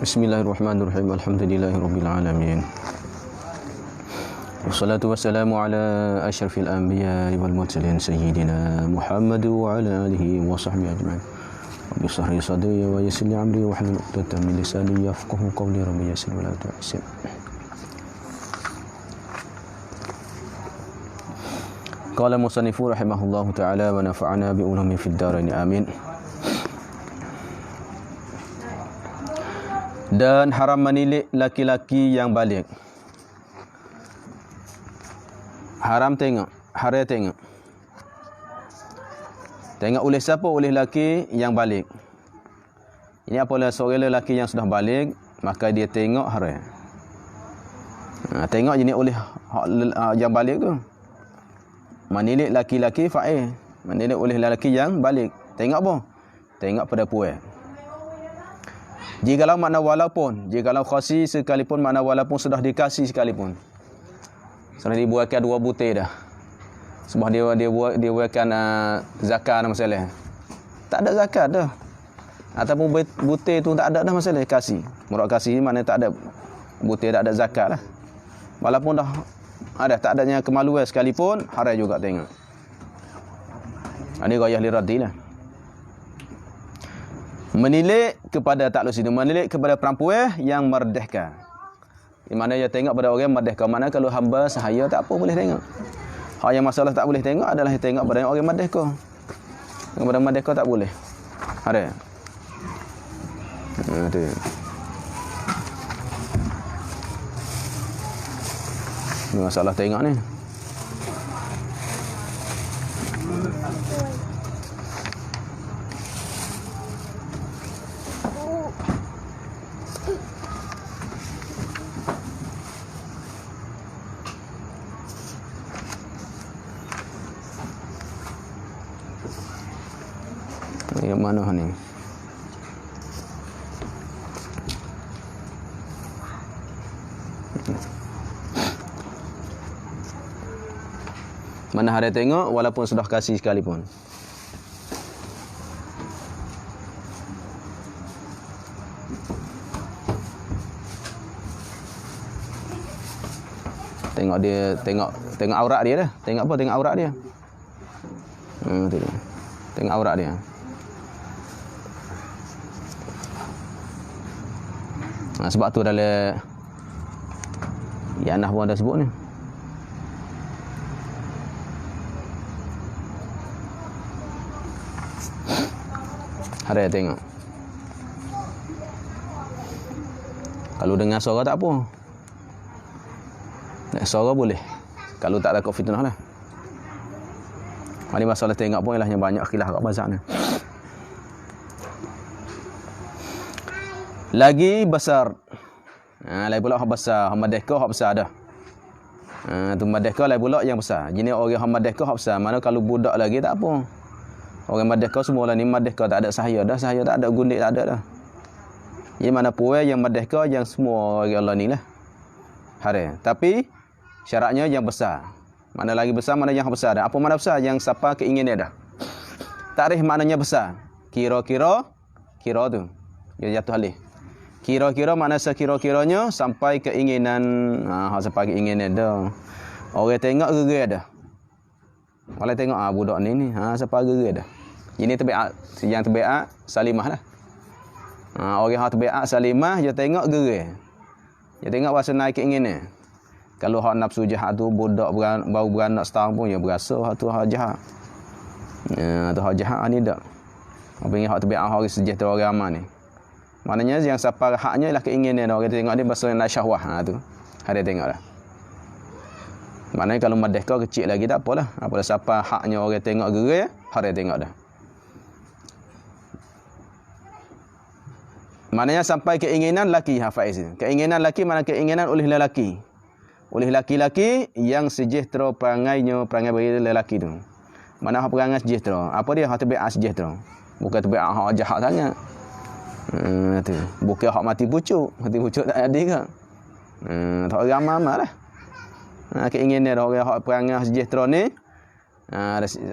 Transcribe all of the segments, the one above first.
Bismillahirrahmanirrahim. Alhamdulillahirabbil alamin. Wassalatu wassalamu ala asyrafil anbiya'i wal mursalin sayyidina Muhammad wa ala alihi wa sahbihi ajma'in. Rabbi shrah li sadri wa yassir li amri wa hlul 'uqdatam min lisani yafqahu qawli. Rabbi yassir wa la tu'assir. Qala musannifu rahimahullahu ta'ala wa nafa'ana bi ulumi fid dharain amin. Dan haram menilik laki-laki yang baligh. Haram tengok, haram tengok. Tengok oleh siapa? Oleh laki yang baligh. Ini apabila seorang lelaki yang sudah baligh, maka dia tengok haram. Tengok jenis oleh yang baligh tu. Menilik laki-laki fa'il. Menilik oleh lelaki yang baligh. Tengok apa? Tengok pada puan. Jikalau makna walaupun, jikalau khasi sekalipun, makna walaupun sudah dikasih sekalipun. Sudah dibuatkan 2 butir dah. Sebab dia buatkan zakat masalah. Tak ada zakat dah. Ataupun butir tu tak ada dah masalah kasih. Murad kasih ni maknanya tak ada butir, tak ada zakat lah. Walaupun dah ada tak adanya kemaluan sekalipun, haram juga tengok. Ini ghayah li raddi lah. Menilik kepada taklus itu, menilik kepada perempuan yang merdeka. Di mana dia tengok pada orang merdeka. Mana kalau hamba sahaya tak apa boleh tengok. Hal yang masalah tak boleh tengok adalah tengok pada orang merdeka. Kepada merdeka tak boleh. Ada. Tu. Ini masalah tengok ni. Yang mana ni? Mana ada tengok walaupun sudah kasih sekalipun. Tengok dia, tengok aurat dia dah. Tengok apa? Tengok aurat dia. Tu dia. Tengok aurat dia. Sebab tu dalam Yanah pun ada sebut ni. Haram tengok. Kalau dengar suara tak apa. Nak suara boleh. Kalau tak takut fitnah lah. Ini masalah tengok pun ialah yang banyak khilaf kat mazhab ni. Lagi besar. Lagi pula hak besar, hak merdeka hak besar dah. Tu merdeka lagi pula yang besar. Jenis orang hak merdeka hak besar. Mana kalau budak lagi tak apa. Orang merdeka semua lah ni merdeka tak ada sahaya dah, sahaya tak ada, gundik tak ada dah. Jadi mana puan yang merdeka yang semua orang Allah ni lah. Haram. Tapi syaratnya yang besar. Mana lagi besar, mana yang besar dah. Apa mana besar? Yang siapa keinginan dah. Takrif maknanya besar. Kira-kira tu. Dia jatuh alih. Kira-kira makna sekira-kiranya sampai keinginan. Sampai keinginan dah. Orang tengok gerai dah. Kalau tengok budak ni sampai gerai dah. Ini tabiat, yang tabiat salimah lah. Orang yang tabiat salimah dia tengok gerai. Dia tengok rasa naik keinginan. Kalau hak nafsu jahat tu budak baru beranak setahun pun dia berasa hak tu hak jahat. Tu hak jahat ni dak. Apa yang hak tabiat orang sejahtera orang aman ni. Maknanya yang siapa haknya ialah keinginan orang tengok dia bahasa nak syahwah tu. Ada tengok dah. Maknanya kalau merdeka kecil lagi tak apalah. Apabila siapa haknya orang tengok gerai, ada tengok dah. Maknanya sampai keinginan laki Faiz. Keinginan laki mana keinginan oleh lelaki. Oleh laki-laki yang sejahtera perangainya, perangai bagi lelaki tu. Mana hak perangai sejahtera? Apa dia hak tabiat sejahtera? Bukan tabiat hak jahat sangat. Tu. Bukan hak mati pucuk. Mati pucuk tak ada ke? Tak ramai lah. Keinginan orang hak perangai sejahtera ni.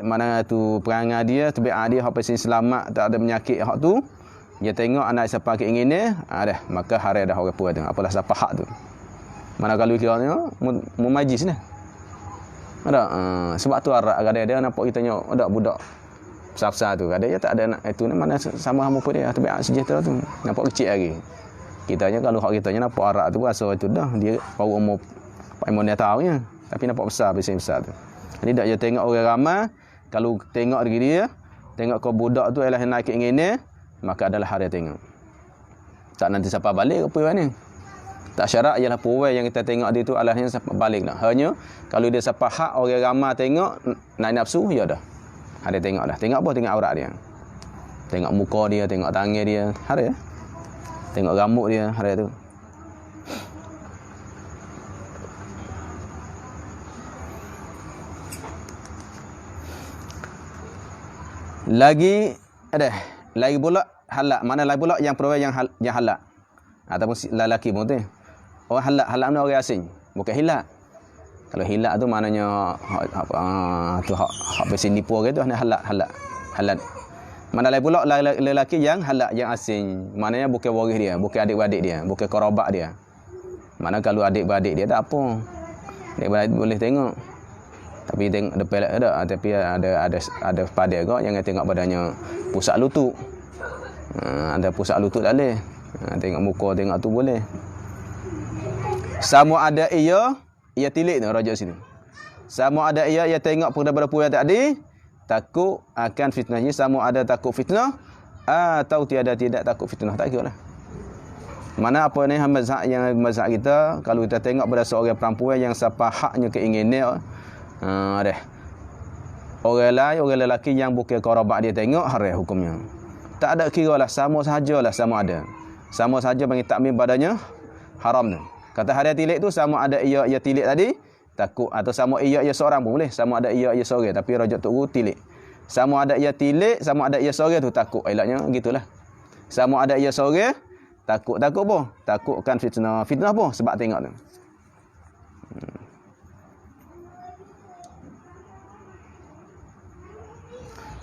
Mana tu perangai dia, tabiat dia hak pasal selamat, tak ada penyakit hak tu. dia tengok anak siapa keinginan, dah maka hari dah orang puas tu. Apalah siapa hak tu. Mana kalau kiranya mu majlis dah. Ada sebab tu arak ada dia nampak kita tengok ada budak besar-besar tu. Ada dia tak ada anak itu mana sama hamba pun dia tapi sejahtera tu. Nampak kecil lagi. Kitanya kalau hak kitanya nampak arak tu rasa itu dah dia baru umur 4 tahunnya. Tapi nampak besar besar tu. Jadi tak dia tengok orang ramai, kalau tengok diri dia, tengok kau budak tu ialah naik keinginan, maka adalah hari tengok. Tak nanti siapa balik apa ni? Tak syarat ialah puai yang kita tengok dia tu alahnya siapa balik dah. Hanya kalau dia siapa hak orang ramai tengok naik nafsu ya dah. Hari tengok dah. Tengok apa? Tengok aurat dia. Tengok muka dia, tengok tangan dia, hari ya. Tengok rambut dia hari tu. Lagi pula halak. Mana lagi pula yang perwai yang halak ataupun lelaki pun tu. Orang halak ni orang asing, bukan hilak. Kalau hilak tu maknanya tu hak besi nipu orang tu halak. Mana lagi pula lelaki yang halak yang asing, maknanya bukan waris dia, bukan adik-beradik dia, bukan kerabat dia. Mana kalau adik-beradik dia tak apa. Adik-beradik boleh tengok. Tapi tengok depan ada tapi ada pada juga yang tengok badannya pusat lutut. Ada pusat lutut tak boleh. Tengok muka tengok tu boleh. Sama ada ia tilik tu rajuk sini. Sama ada ia tengok pada puan tadi takut akan fitnahnya, sama ada takut fitnah atau tidak takut fitnah, tak kira lah. Mana apa ni mazhab yang mazhab kita, kalau kita tengok pada seorang perempuan yang siapa haknya keinginan orang lain, orang lelaki yang bukan kerabat dia tengok haram hukumnya. Tak ada kira lah, sama sahajalah, sama ada. Sama saja bagi takmim badannya haram tu. Kata hari tilik tu sama ada ia tilik tadi takut, atau sama ia seorang pun boleh. Sama ada ia seorang tapi rajak tu tilik. Sama ada ia tilik, sama ada ia seorang tu takut. Elaknya gitulah. Sama ada ia seorang takut apa? Takutkan fitnah. Fitnah apa? Sebab tengok tu.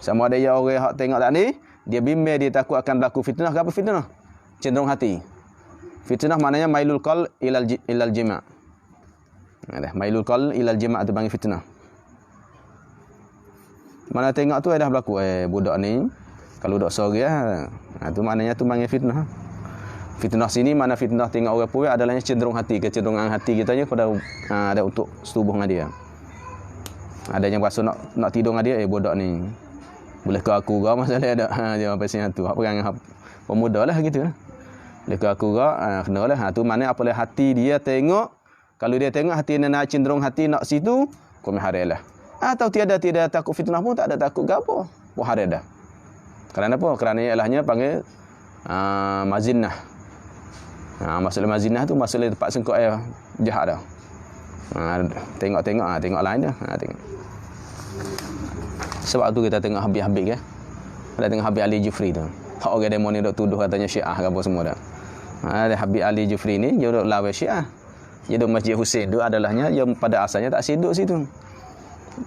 Sama ada ia orang hak tengok tadi, dia bimbang dia takut akan berlaku fitnah. Apa fitnah? Cenderung hati. Fitnah maknanya mailul qal ilal jima'. Mailul qal ilal jima' tu panggil fitnah. Mana tengok tu dah berlaku budak ni kalau budak sorang tu maknanya tu panggil fitnah. Fitnah sini mana fitnah tengok orang puai adalahnya cenderung hati, kecenderungan hati kita pada ada untuk setubuh dengan dia. Ada yang berasa nak tidur dengan dia budak ni. Boleh ke aku ke masalah ada dia pasal tu. Apa perangai pemuda lah gitu lah. Boleh ke aku ke kenalah tu mana apalah hati dia tengok. Kalau dia tengok hati nak cenderung hati nak situ, kau meharalah. Atau tiada takut fitnah pun, tak ada takut ke apa. Pun haram dah. Kerana apa? Kerana ialahnya panggil mazinah. Masalah mazinah tu masalah tempat sengkok jahat dah. Tengok lain dah. Tengok. Sebab tu kita tengok habis-habis kan. Ada tengok Habib Ali Jufri tu. Hak orang demo ni dok tuduh katanya Syiah ke apa semua dah. Ada Habib Ali Jufri ni dia dok lawan Syiah. Dia dok Masjid Husain tu adalahnya yang pada asalnya tak siduk situ.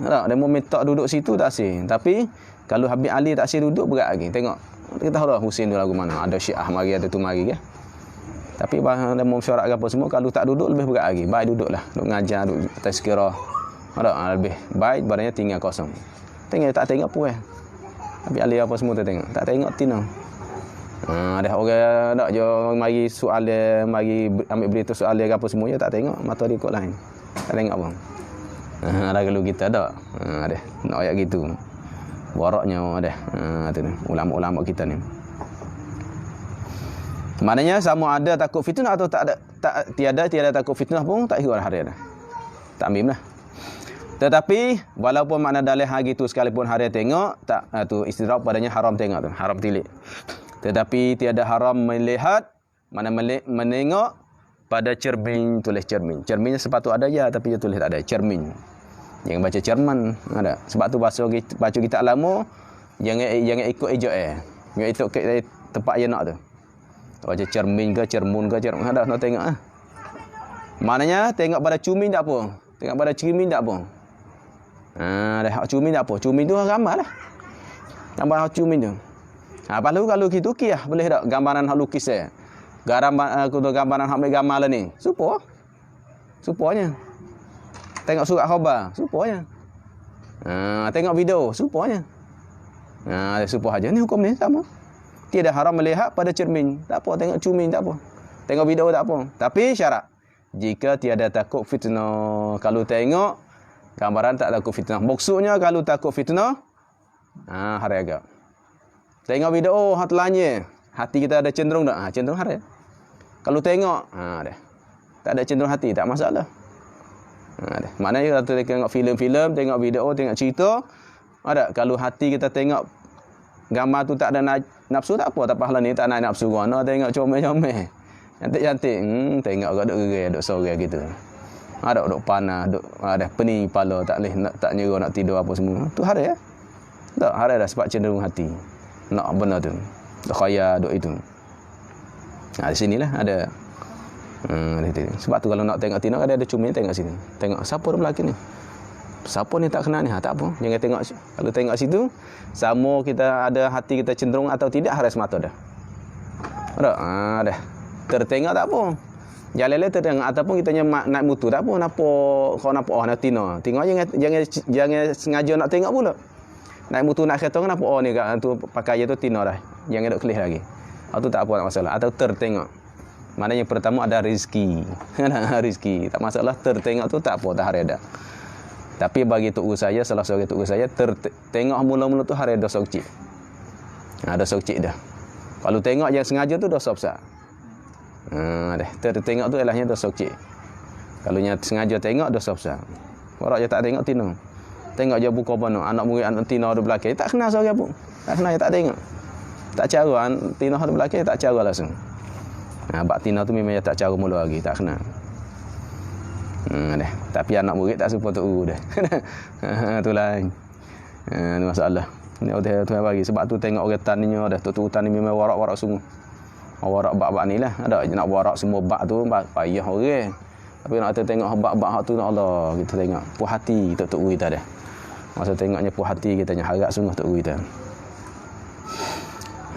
Tak, demo minta duduk situ tak sih. Tapi kalau Habib Ali tak sih duduk berat lagi. Tengok. Kita tahu dah Husain tu lagu mana. Ada Syiah mari ada tu mari kan. Tapi demo syarat ke apa semua kalau tak duduk lebih berat lagi. Baik duduklah. Duk ngajar, duk tazkirah. Ada lebih baik badannya tinggal kosong. Tengok tak tengok apa Tapi Ali apa semua tu tengok. Tak tengok tina. Ada orang nak je mari soal dia, mari ambil berita soal dia apa semua dia tak tengok, mata dia ikut lain. Tak tengok apa. Ada kalau kita ada. Ada nak ayat gitu. Waraknya ada. Tu ni ulama-ulama kita ni. Maknanya sama ada takut fitnah atau tak ada tiada takut fitnah pun tak kira hari dah. Tak ambil lah. Tetapi walaupun makna dalil hari itu sekalipun hari tengok tak tu istidrak padanya haram tengok tu, haram tilik. Tetapi tiada haram melihat mana menengok pada cermin, tulis cermin. Cerminnya sepatu ada ya tapi dia tulis tak ada cermin. Jangan baca cerman ada. Sebab tu baca kita lama jangan ikut ejak Jangan ikut tempat yang nak tu. Baca cermin ke cermun ke cermun ada nak tengok Maknanya tengok pada cermin tak apa. Tengok pada cermin tak apa. Dah hak cumi tak apa. Cumi tu ramai lah. Tambah hak cumi tu. Palu kalau gitu kiyah boleh tak gambaran hak lukis gambaran hak ambil gambar lah ni. Supaya. Tengok surat khabar, supaya. Tengok video, supaya. Supaya aja ni hukum ni sama. Tiada haram melihat pada cermin. Tak apa, tengok cermin tak apa. Tengok video tak apa. Tapi syarat, jika tiada takut fitnah. Kalau tengok gambaran tak takut fitnah. Maksudnya kalau takut fitnah, haram agak. Tengok video, telanjang. Hati kita ada cenderung tak? Cenderung haram. Kalau tengok, dah. Tak ada cenderung hati, tak masalah. Maknanya kalau tengok filem-filem, tengok video, tengok cerita, kalau hati kita tengok gambar tu tak ada nafsu, tak apa. Tak pahala ni tak nak nafsu guna. Tengok comel-comel. Cantik-cantik. Tengok kat duk gerai, duk sore gitu. Duk panas, duk ada pening kepala, tak boleh tak nyerah nak tidur apa semua. Tu haram ya? Tak, haram dah sebab cenderung hati. Nak benda tu. Duk khayal, duk itu. Di sinilah ada. Sebab tu kalau nak tengok tino ada cumi tengok sini. Tengok siapa orang lelaki ni. Siapa ni tak kenal ni? Tak apa. Jangan tengok. Kalau tengok situ, sama kita ada hati kita cenderung atau tidak haras mata dah. Dah. Tertengok tak apa. Jalan-jalan tertengok ataupun kita naik motor tak apa. Kau nampak nak tino. Tengok jangan sengaja nak tengok pula. Naik motor nak kereta kan nampak ni tu pakai tu tino dah. Jangan duk kelih lagi. Itu tak apa, tak masalah. Atau tertengok. Mana yang pertama ada rezeki. Rezeki. Tak masalah, tertengok tu tak apa, tak hari ada. Tapi bagi tok saya, salah seorang tok saya, tengok mula-mula tu hari dosa kecil. Dosa kecil dah. Kalau tengok yang sengaja tu dosa besar. Tertengok tu elahnya dosa kecil. Kalau yang sengaja tengok dosa besar. Orang je tak tengok tino. Tengok je buka apa anak murid anak tino ada belakang. Tak kenal seorang pun. Tak kenal, tak tengok. Tak cara tino ada belakang, tak cara langsung. Bak tino tu memang tak cara mula lagi, tak kenal. Tapi anak murid tak suka tok guru dah. Itulah. Masalah. Ni Tuhan bagi sebab tu tengok orang taninya dah tok tani memang warak-warak semua. Warak bab-bab ni lah. Ada nak warak semua bab tu payah orang. Tapi nak tengok bab-bab hak tu Allah kita tengok puas hati tok guru kita dah. Masa tengoknya puas hati kita nya harap sungguh tok guru kita.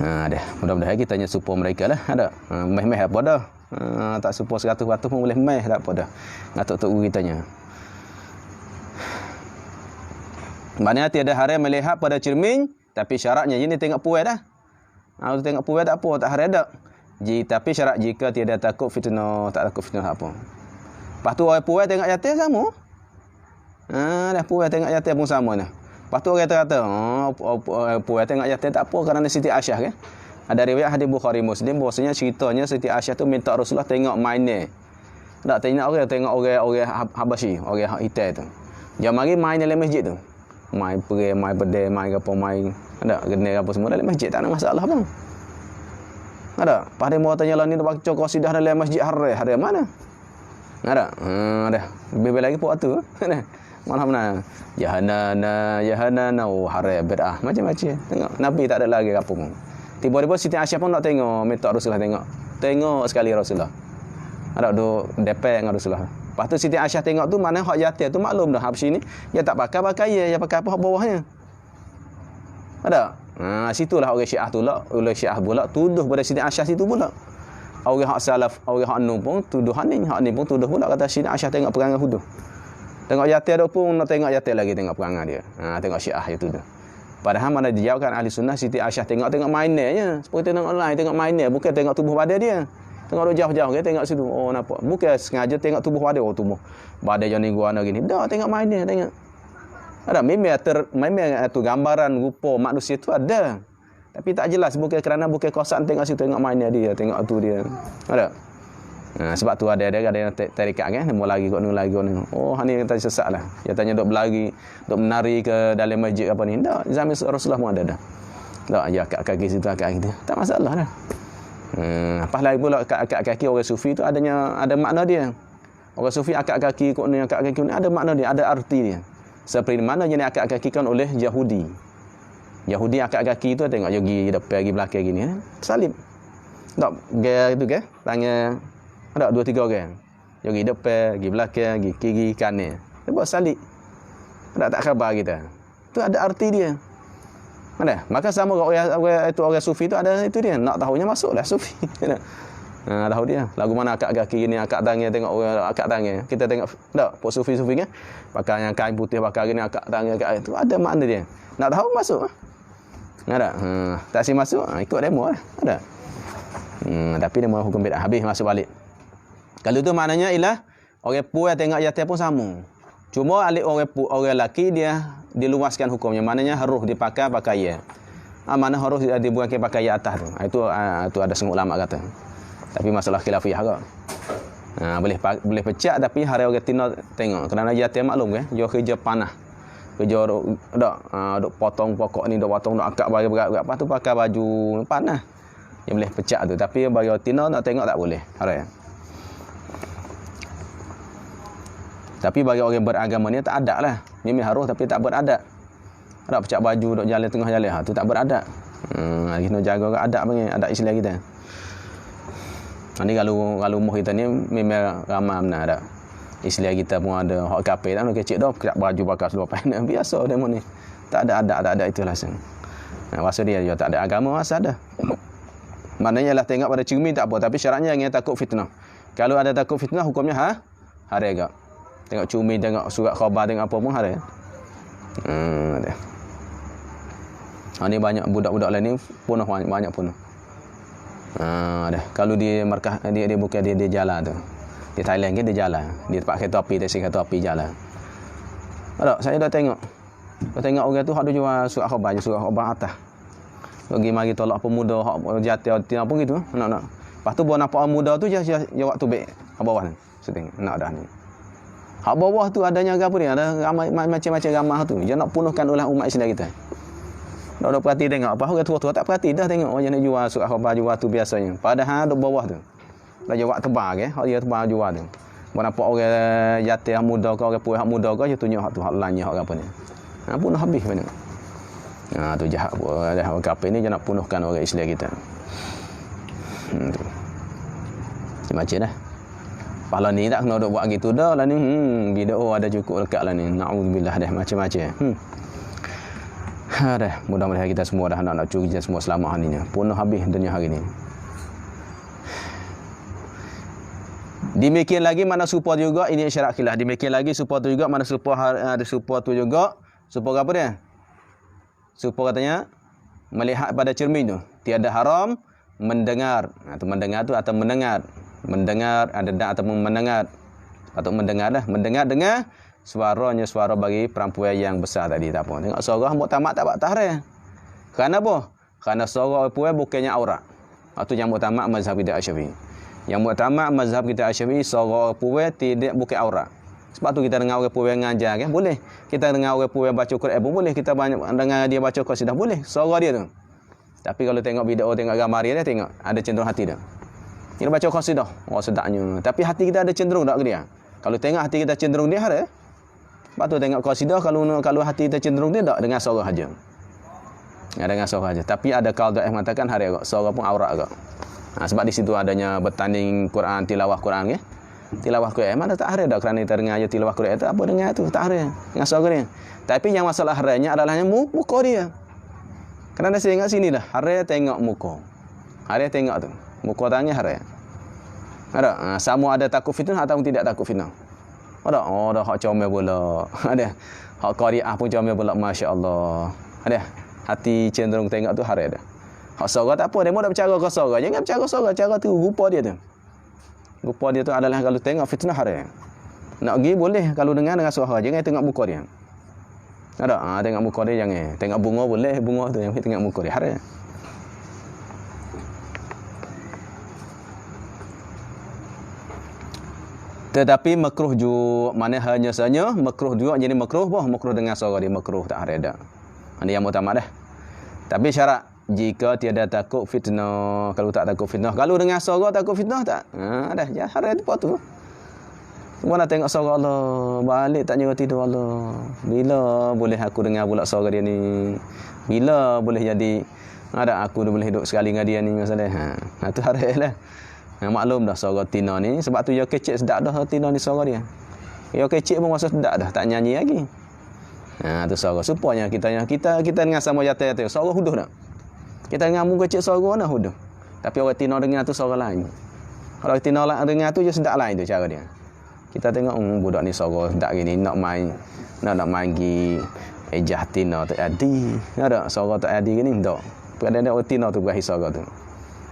Dah. Mudah-mudahan kita tanya support mereka lah. Ada. Meh-meh apa dah. Tak support 100% pun boleh meh tak apa dah. Ngatuk guru kita nya. Maknanya tiada haram melihat pada cermin, tapi syaratnya ini tengok puai dah. Kalau tengok puai tak apa, tak haram dak. Tapi syarat jika tiada takut fitnah, tak takut fitnah apa. Lepas tu orang puai tengok yatim sama. Dah puai tengok yatim pun sama dah. Lepas tu orang kata, puai tengok yatim tak apa kerana Siti Aisyah kan. Ada riwayat hadis Bukhari Muslim bahwasanya ceritanya Siti Aisyah tu minta Rasulullah tengok mainnya. Tak tengok orang Habasyi, orang hitam tu. Dia mari main dalam masjid tu. Main pergi, main bedai, main apa, main ada gene apa semua dalam masjid, tak ada masalah pun. Ada. Pada mau tanya lah ni baca qasidah dalam masjid haram mana? Ada. Ada. Lebih lagi puak tu. Mana Jahanana haram bid'ah macam-macam. Tengok Nabi tak ada lagi apa pun. Tiba-tiba Siti Aisyah pun nak tengok, minta Rasulullah tengok. Tengok sekali Rasulullah. Ada duk depek dengan Rasulullah. Lepas tu Siti Aisyah tengok tu mana hak yatim tu maklum dah Habsyi ni. Dia tak pakai dia pakai apa hak bawahnya. Ada. Situlah orang Syiah tu lah, oleh Syiah pula tuduh pada Siti Aisyah situ pula. Orang hak salaf, orang hak nu pun tuduhan ni, hak ni pun tuduh pula kata Siti Aisyah tengok perangai huduh. Tengok yatim dia pun nak tengok yatim lagi tengok perangai dia. Tengok Syiah itu tu. Padahal mana dijawabkan ahli sunnah Siti Aisyah tengok mainnya je. Seperti tengok online tengok mainnya, bukan tengok tubuh badan dia. Tengok jauh-jauh ke tengok situ. Oh nampak. Bukan sengaja tengok tubuh badan tubuh. Badan yang ni gua gini. Dah tengok mainnya tengok. Ada memang tu gambaran rupa manusia tu ada. Tapi tak jelas bukan kerana bukan kosan tengok situ tengok mainnya dia, tengok tu dia. Ada. Sebab tu ada yang tarikat kan, mau lagi kau lagi ni. Oh ni kata sesatlah. Dia tanya dok berlari, dok menari ke dalam masjid apa ni. Tak, zaman Rasulullah pun ada dah. Tak, ya kat kaki situ kat gitu. Tak masalah dah. Apa lagi pula akak kaki orang sufi tu ada makna dia. Orang sufi akak kaki kok ni akak kaki ni ada makna dia, ada arti dia. Seperti mana yang akak kaki kan oleh Yahudi. Yahudi akak kaki tu tengok pergi depan pergi belakang gini salib. Tak gaya itu ke? Tangan ada 2-3 orang. Pergi depan, pergi belakang, pergi kiri, kanan. Dia buat salib. Tak khabar kita. Tu ada arti dia. Ada. Maka sama orang sufi tu ada itu dia. Nak tahunya masuklah sufi. Tahu dia. Lagu mana akak kaki ni, akak tangan tengok orang akak tangan. Kita tengok tak pok sufi-sufi kan. Pakai yang kain putih pakai gini akak tangan akak itu ada makna dia. Nak tahu masuk. Ada. Tak si masuk ikut demo lah. Ada. Tapi demo hukum bid'ah habis masuk balik. Kalau tu maknanya ialah orang puas tengok yatim pun sama. Cuma alik orang lelaki dia diluaskan hukumnya. Maknanya harus dipakai pakaian. Mana harus dibuat ke pakaian atas tu. Itu ada setengah ulama kata. Tapi masalah khilafiyah ke. Boleh pecah tapi hari orang tina tengok. Kerana yatim maklum kan. Dia kerja panah. Kerja dok potong pokok ni, dok potong dok akak bagi berat-berat. Lepas tu pakai baju panah. Dia boleh pecah tu. Tapi bagi orang tina nak tengok tak boleh. Hari. Tapi bagi orang beragama ni tak ada lah. Ini harus tapi tak beradat. Ada pecah baju duk jalan tengah jalan. Tu tak beradat. Kita jaga adat panggil, adat Islam kita. Ni kalau muh kita ni memang ramai benar ada. Islam kita pun ada hak kafir tak kecil dah pecah baju pakai seluar pendek biasa demo ni. Tak ada adat, tak ada itu langsung. Maksud dia tak ada agama masa ada. Maknanya lah tengok pada cermin tak apa tapi syaratnya yang takut fitnah. Kalau ada takut fitnah hukumnya hari agak. Tengok cumi, tengok surat khabar, tengok apa pun ada. Ni banyak budak-budak lain ni punah banyak punah. Kalau di markah dia bukan dia jalan tu. Di Thailand ke dia jalan. Di tempat kereta api, stesen kereta api jalan. Saya dah tengok. Orang tu hak dia jual surat khabar atas. Bagi mari tolak pemuda hak jatuh apa gitu. Nak. Lepas tu bawa nampak orang muda tu je waktu baik bawah ni. Saya tengok nak dah ni. Hak bawah tu adanya apa dia? Ada ramai macam-macam ramah tu. Dia nak punahkan oleh umat Islam kita. Dak perhati tengok apa orang tua-tua tak perhati dah tengok orang nak jual surat khabar jual tu biasanya. Padahal duk bawah tu. Dah jawab tebal ke? Hak dia tebal jual tu. Mana nampak orang jatih muda ke orang puas hak muda ke dia tunjuk hak tu hak lainnya hak apa ni. Punah habis benar. Tu jahat dah orang kafir ni dia nak punahkan orang Islam kita. Tu. Macam dah. Pahala ni tak kena duk buat gitu dah lah ni. Bid'ah ada cukup dekat lah ni. Na'udzubillah dah macam-macam. Dah mudah-mudahan kita semua dah nak curi kita semua selamat hari ni. Punah habis dunia hari ni. Demikian lagi mana serupa juga ini isyarat khilaf. Demikian lagi serupa tu juga mana serupa ada serupa tu juga. Serupa apa dia? Serupa katanya melihat pada cermin tu. Tiada haram mendengar. Tu mendengar tu atau mendengar. Mendengar ada atau mendengar atau mendengar dengar suaranya suara bagi perempuan yang besar tadi tak apa tengok suara hambuk tamat tak buat tahrir kerana apa kerana suara perempuan bukannya aurat itu yang muktamad mazhab kita Asy-Syafi'i yang muktamad mazhab kita Asy-Syafi'i suara perempuan tidak bukan aurat sebab tu kita dengar orang perempuan ngajar kan boleh kita dengar orang perempuan baca Quran pun boleh kita banyak dengar dia baca qasidah boleh suara dia tu tapi kalau tengok video tengok gambar dia tengok ada cenderung hati dia. Kita baca qasidah, sedapnya. Tapi hati kita ada cenderung tak ke dia? Kalau tengok hati kita cenderung dia ada. Lepas tu tengok qasidah kalau hati kita cenderung dia tak dengan suara saja. Dengan suara saja. Tapi ada kaul yang mengatakan hari agak suara pun aurat agak. Sebab di situ adanya bertanding Quran, tilawah Quran ya. Tilawah Quran mana tak hari dah kerana kita dengar aja tilawah Quran itu apa dengar tu tak hari dengan suara dia. Tapi yang masalah harinya adalah muka dia. Kerana saya ingat sinilah hari tengok muka. Hari tengok tu. Muka tangan haram. Ada. Sama ada takut fitnah atau tidak takut fitnah. Ada. Ada hak comel pula. Ada. Hak qari'ah pun comel pula masya-Allah. Ada. Hati cenderung tengok tu haram dah. Hak suara tak apa, demo dak bercara ke suara. Jangan bercara suara, cara tu rupa dia tu. Rupa dia tu adalah kalau tengok fitnah haram. Nak pergi boleh kalau dengar dengan suara, jangan tengok muka dia. Ada. Tengok muka dia jangan. Tengok bunga boleh, bunga tu yang tengok muka dia haram. Tetapi makruh juga mana hanya saja makruh juga jadi makruh boh makruh dengan suara dia makruh tak ada. Ini yang utama dah. Tapi syarat jika tiada takut fitnah, kalau tak takut fitnah, kalau dengan suara takut fitnah tak. Dah ya hari tu tu. Semua nak tengok suara Allah, balik tak nyuruh tidur Allah. Bila boleh aku dengar pula suara dia ni? Bila boleh jadi ada aku boleh hidup sekali dengan dia ni masalah. Tu hari lah. Maklum dah suara Tina ni sebab tu dia kecil sedap dah Tina ni suara dia. Dia kecil pun rasa sedap dah tak nyanyi lagi. Tu suara. Supaya kita dengan sama jatuh suara huduh nak. Kita dengan mu kecil suara nak huduh. Tapi orang Tino dengar tu suara lain. Kalau Tino dengar tu je sedap lain tu cara dia. Kita tengok budak ni suara sedap gini nak main gi ejah Tino tak ada. Ada suara tak ada gini tak. Kadang-kadang orang Tino tu berakhir suara tu.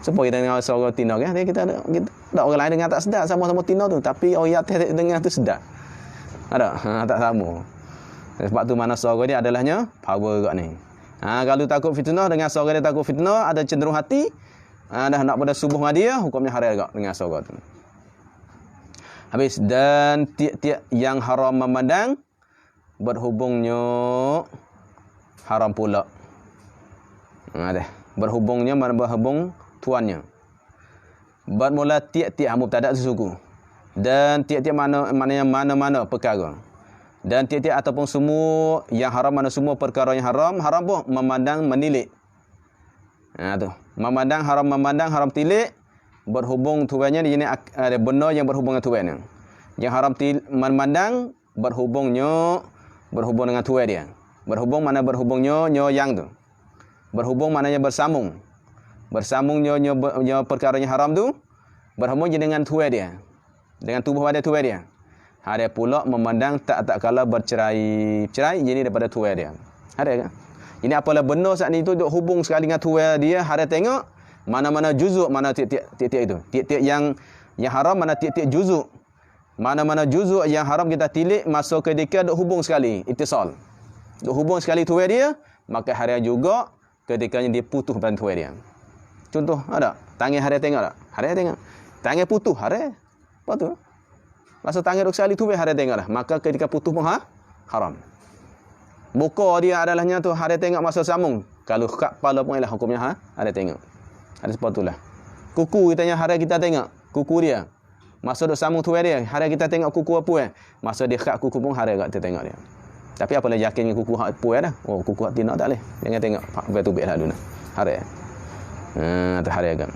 Supaya kita dengar suara Tino kan, kita orang lain dengar tak sedap sama-sama Tino tu, tapi orang atas dengar tu sedap. Ada tak sama. Sebab tu mana suara dia adalahnya power kat ni. Kalau takut fitnah dengan suara dia takut fitnah, ada cenderung hati, dah nak pada subuh dengan dia, hukumnya haram juga dengan suara tu. Habis dan tiap-tiap yang haram memandang berhubungnya haram pula. Berhubungnya mana berhubung tuannya. Bermula tiap-tiap mubtada sesuku. Dan tiap-tiap mana-mana perkara. Dan tiap-tiap ataupun semua yang haram, mana semua perkara yang haram pun memandang menilik. Tu. Memandang, haram tilik berhubung tuannya di sini ada benda yang berhubung dengan tuannya. Yang haram memandang berhubung dengan tuan dia. Berhubung mana berhubungnya yang tu. Berhubung maknanya bersambung. Bersambungnya perkara yang haram tu berhubung dengan tuan dia. Dengan tubuh pada tuan dia. Ada pula memandang tak kala bercerai jadi daripada tuan dia. Ada kan? Ini apalah benar saat ni tu duk hubung sekali dengan tuan dia, ada tengok mana-mana juzuk, mana tiap-tiap itu. Tiap-tiap yang haram, mana tiap-tiap juzuk. Mana-mana juzuk yang haram kita tilik masuk ketika duk hubung sekali, ittisal. Duk hubung sekali tuan dia, maka hari juga ketikanya dia putus dengan tuan dia. Contoh ada, tangan hari tengok tak? Hari tengok. Tangan putus hari. Apa tu? Masa tangan duk sekali tuan hari tengok lah. Maka ketika putus pun haram. Muka dia adalahnya tu hari tengok masa sambung. Kalau kat kepala pun ialah hukumnya hari tengok. Ada sebab itulah. Kuku kitanya hari kita tengok. Kuku dia. Masa duk sambung tuan dia. Hari kita tengok kuku apa masa dia kat kuku pun hari kita tengok dia. Tapi apalah yakin dengan kuku hak apa dah. Oh kuku hak tina tak boleh. Jangan tengok. Pak betul-betul lah dulu. Hari. Tu hari agak.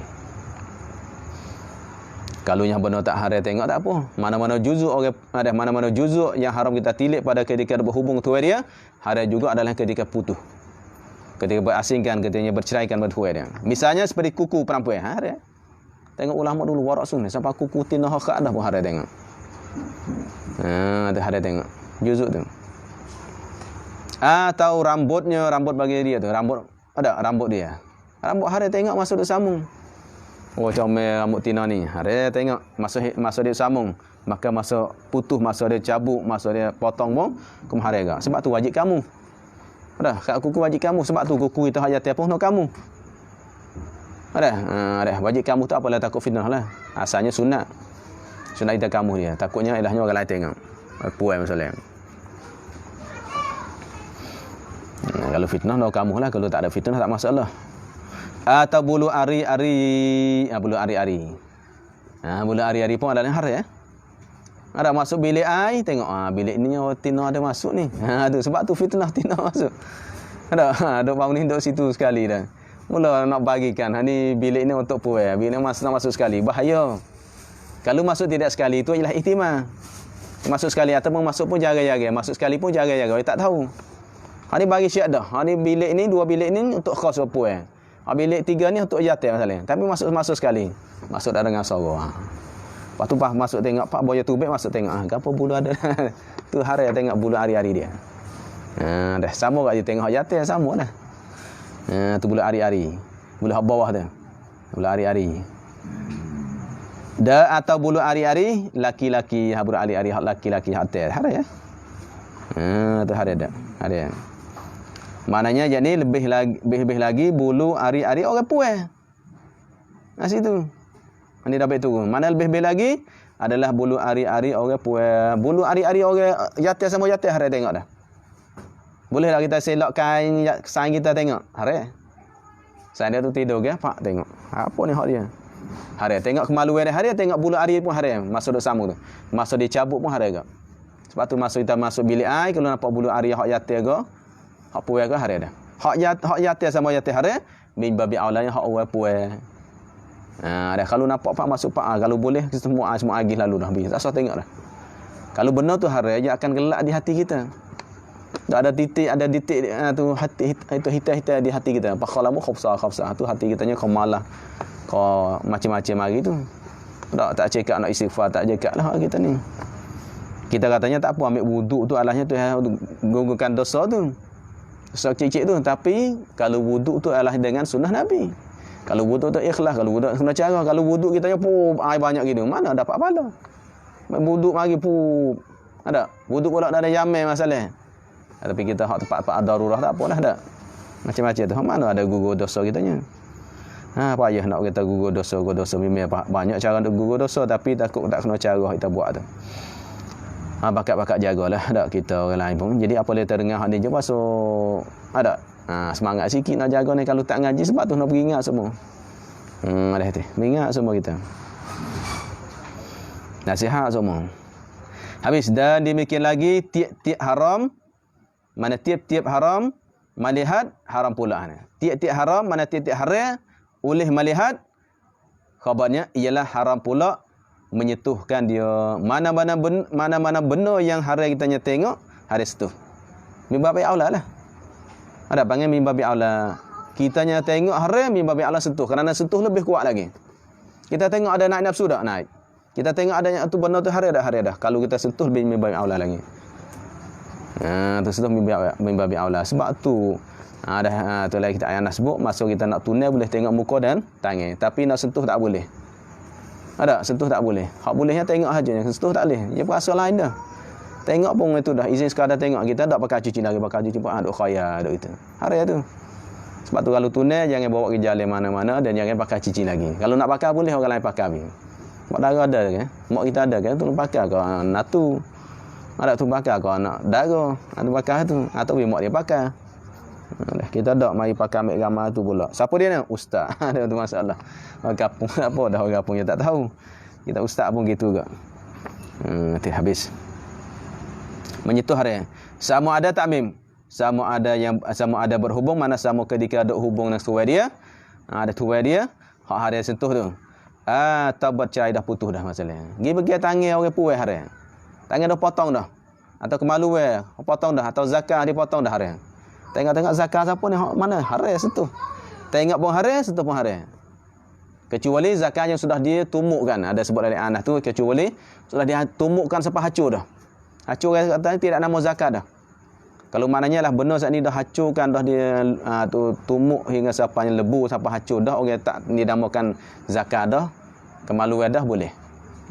Kalau yang benar tak hari tengok tak apa. Mana-mana juzuk ada mana-mana juzuk yang haram kita tilik pada ketika berhubung tuan dia, hari juga adalah ketika putus. Ketika berasingkan, ketika berceraikan dengan tuan dia. Misalnya seperti kuku perempuan, hari. Tengok ulama dulu warak sunni sampai kuku tina hak dah pun hari tengok. Tu hari tengok. Juzuk tu. Atau rambut bagi dia tu, rambut dia. Rambut hari tengok masuk di sambung. Oh comel rambut tina ni. Hari tengok masuk dia sambung. Maka masuk putus, masuk dia cabuk, masuk dia potong pun kum hari agak. Sebab tu wajib kamu. Dah, kat kuku wajib kamu. Sebab tu kuku itu hajat pun nak kamu. Ada wajib kamu tu apalah takut fitnah lah. Asalnya sunat. Sunat kita kamu dia. Takutnya ilahnya orang lain tengok. Puai masalah. Kalau fitnah nak kamu lah. Kalau tak ada fitnah tak masalah. Atau bulu ari-ari. Bulu ari-ari. Bulu ari-ari pun adalah hari ya. Ada masuk bilik ai, tengok bilik ni tina ada masuk ni. Tu sebab tu fitnah tina masuk. Ada bang ni duduk situ sekali dah. Mula nak bagikan ni bilik ni untuk puai. Bilik nak masuk sekali bahaya. Kalau masuk tidak sekali itu ialah ihtimal. Masuk sekali ataupun masuk pun jaga-jaga. Masuk sekali pun jaga-jaga. Tak tahu. Ni bagi syiat dah. Ni bilik ni, dua bilik ni untuk khas puai. Bilik tiga ni untuk jatuh masalah. Tapi masuk sekali. Masuk dah dengan suara. Lepas tu masuk tengok Pak Boya Tubik masuk tengok. Apa bulu ada. Tu hari tengok bulu hari-hari dia. Dah sama kat dia tengok jatuh sama dah. Tu bulu hari-hari. Bulu hak bawah tu. Bulu hari-hari. Atau bulu hari-hari laki-laki, bulu hari-hari hak laki-laki hak atas. Hari ya. Tu hari dah. Hari. Maknanya jadi lebih lagi bulu ari-ari orang puas. Situ. Ini dapat tu. Mana lebih lagi adalah bulu ari-ari orang puas. Bulu ari-ari orang jatuh sama jatuh hari tengok dah. Bolehlah kita selok kain sain kita tengok. Hari. Sain dia tu tidur ke? Pak tengok. Apa ni hak dia? Hari tengok kemaluan dia. Hari tengok bulu ari pun hari. Masuk duk sambung tu. Masuk dicabut pun hari agak. Sebab tu kita masuk bilik ai kalau nampak bulu ari hak jatuh ke? Hak puai ke hari dah. Hak jatuh sama jatuh hari, min babi aulanya hak orang puai. Dah kalau nampak pak masuk pak kalau boleh semua agih lalu dah habis. Tak usah tengok dah. Kalau benar tu hari dia akan gelak di hati kita. Tak ada titik tu hati itu hitam-hitam di hati kita. Pakhalamu khafsah tu hati kitanya kemalah. Kau macam-macam hari tu. Tak cekak nak istighfar, tak cekak lah kita ni. Kita katanya tak apa ambil wuduk tu alahnya tu gugurkan dosa tu. Dosa kecil-kecil tu. Tapi kalau wuduk tu adalah dengan sunnah Nabi. Kalau wuduk tu ikhlas, kalau wuduk sunnah cara. Kalau wuduk kita air banyak gitu, mana dapat pahala? Wuduk mari ada. Wuduk pula dah ada yamin masalah. Tapi kita hak tempat darurat tak apalah dak. Macam-macam tu. Mana ada gugur dosa kitanya. Payah nak kita gugur dosa memang banyak cara untuk gugur dosa tapi takut tak kena cara kita buat tu. Bakat-bakat jagalah dak kita orang lain pun. Jadi apa dia terdengar hak ni je pasal ada semangat sikit nak jaga ni kalau tak ngaji sebab tu nak beringat semua. Ada tu. Beringat semua kita. Nasihat semua. Habis dan demikian lagi tiap-tiap haram mana tiap-tiap haram melihat haram pula. Tiap-tiap haram mana tiap-tiap haram oleh melihat khabarnya ialah haram pula menyentuhkan dia mana-mana benda yang haram kita tengok haram situ. Mimbabi aula lah. Ada panggil mimbabi aula. Kitanya tengok haram mimbabi aula sentuh kerana sentuh lebih kuat lagi. Kita tengok ada naik nafsu dak naik. Kita tengok ada tu benda tu haram dah. Kalau kita sentuh lebih mimbabi aula lagi. Tu sentuh mimbabi aula. Sebab tu tu lagi kita ayat nak sebut masuk kita nak tunai boleh tengok muka dan tangan tapi nak sentuh tak boleh. Ada sentuh tak boleh. Hak bolehnya tengok saja, sentuh tak boleh. Dia perasa lain dah. Tengok pun itu dah izin sekadar tengok kita tak pakai cuci lagi pakai cuci pun duk khayal duk itu. Hari tu. Sebab tu kalau tunai jangan bawa ke jalan mana-mana dan jangan pakai cuci lagi. Kalau nak pakai boleh orang lain pakai. Mak dara ada kan? Mak kita ada kan tu pakai kau natu. Ada tu pakai kau anak dara. Ada pakai tu atau mak dia pakai. Kita tak mari pakai ambil gambar tu pula. Siapa dia ni? Ustaz. Ada tu masalah. Orang kampung apa dah orang kampung dia tak tahu. Kita ustaz pun gitu juga. Nanti habis. Menyentuh hari. Sama ada takmim. Sama ada berhubung mana sama ketika ada hubung dengan tuai dia. Ada tuai dia. Hak hari sentuh tu. Tabat cerai dah putus dah masalahnya. Gi bagi tangan orang puai hari. Tangan dah potong dah. Atau kemaluan potong dah atau zakat dia potong dah hari. Tengok-tengok zakat siapa ni mana haram sentuh. Tengok pun haram, sentuh pun haram. Kecuali zakat yang sudah dia tumukkan. Ada sebut dari anas tu kecuali sudah dia tumukkan sampai hacur dah. Hacur katanya tidak nama zakat dah. Kalau maknanya lah benar saat ni dah hacurkan dah dia tu tumuk hingga sampai lebu sampai hacur dah orang tak dinamakan zakat dah. Kemaluan dah boleh.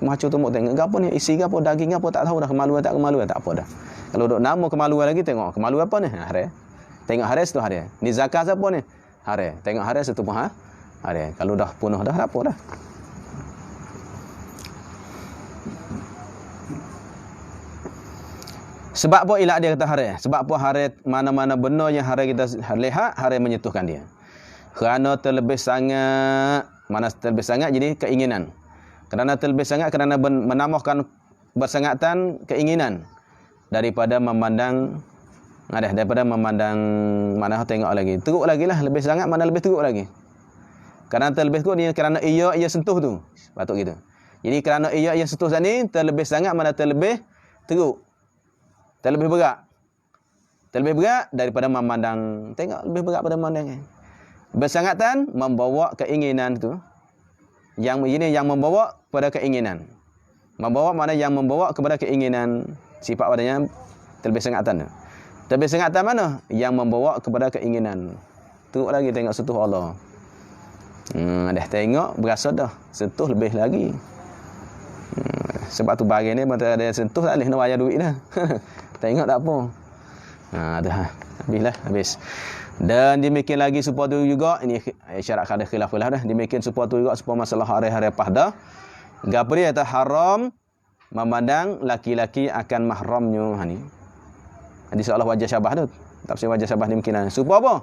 Hacur tumuk tengok gapo ni isi gapo daging gapo tak tahu dah kemaluan tak apa dah. Kalau dok nama kemaluan lagi tengok kemaluan apa ni? Haram. Tengok haram tu haram. Ni zakat siapa ni? Haram. Tengok haram satu pun haram. Kalau dah penuh dah apa dah. Sebab apa ilah dia kata haram? Sebab apa haram mana-mana benda yang haram kita lihat haram menyentuhkan dia. Kerana terlebih sangat jadi keinginan. Kerana terlebih sangat kerana menambahkan bersangatan keinginan daripada memandang mana tengok lagi. Teruk lagi lah. Lebih sangat mana lebih teruk lagi. Kerana terlebih teruk ni kerana ia sentuh tu. Patut gitu. Jadi kerana ia sentuh ni terlebih sangat mana terlebih teruk. Terlebih berat. Terlebih berat daripada memandang. Tengok lebih berat pada memandang. Bersangatan membawa keinginan tu. Yang ini yang membawa kepada keinginan. Membawa mana yang membawa kepada keinginan. Sifat padanya terlebih sangatan tu. Tapi sengatan mana? Yang membawa kepada keinginan. Teruk lagi tengok sentuh Allah. Dah tengok berasa dah. Sentuh lebih lagi. Sebab tu barang ni mata ada sentuh tak boleh nak bayar duit dah. Tengok tak apa. Dah. Habis. Dan demikian lagi supaya tu juga ini syarat kada khilaf lah dah. Demikian supaya tu juga supaya masalah hari-hari dah. Gapo dia kata haram memandang laki-laki akan mahramnya ni. Hadis Allah wajah syabah tu. Tafsir wajah syabah ni mungkin. Supaya apa?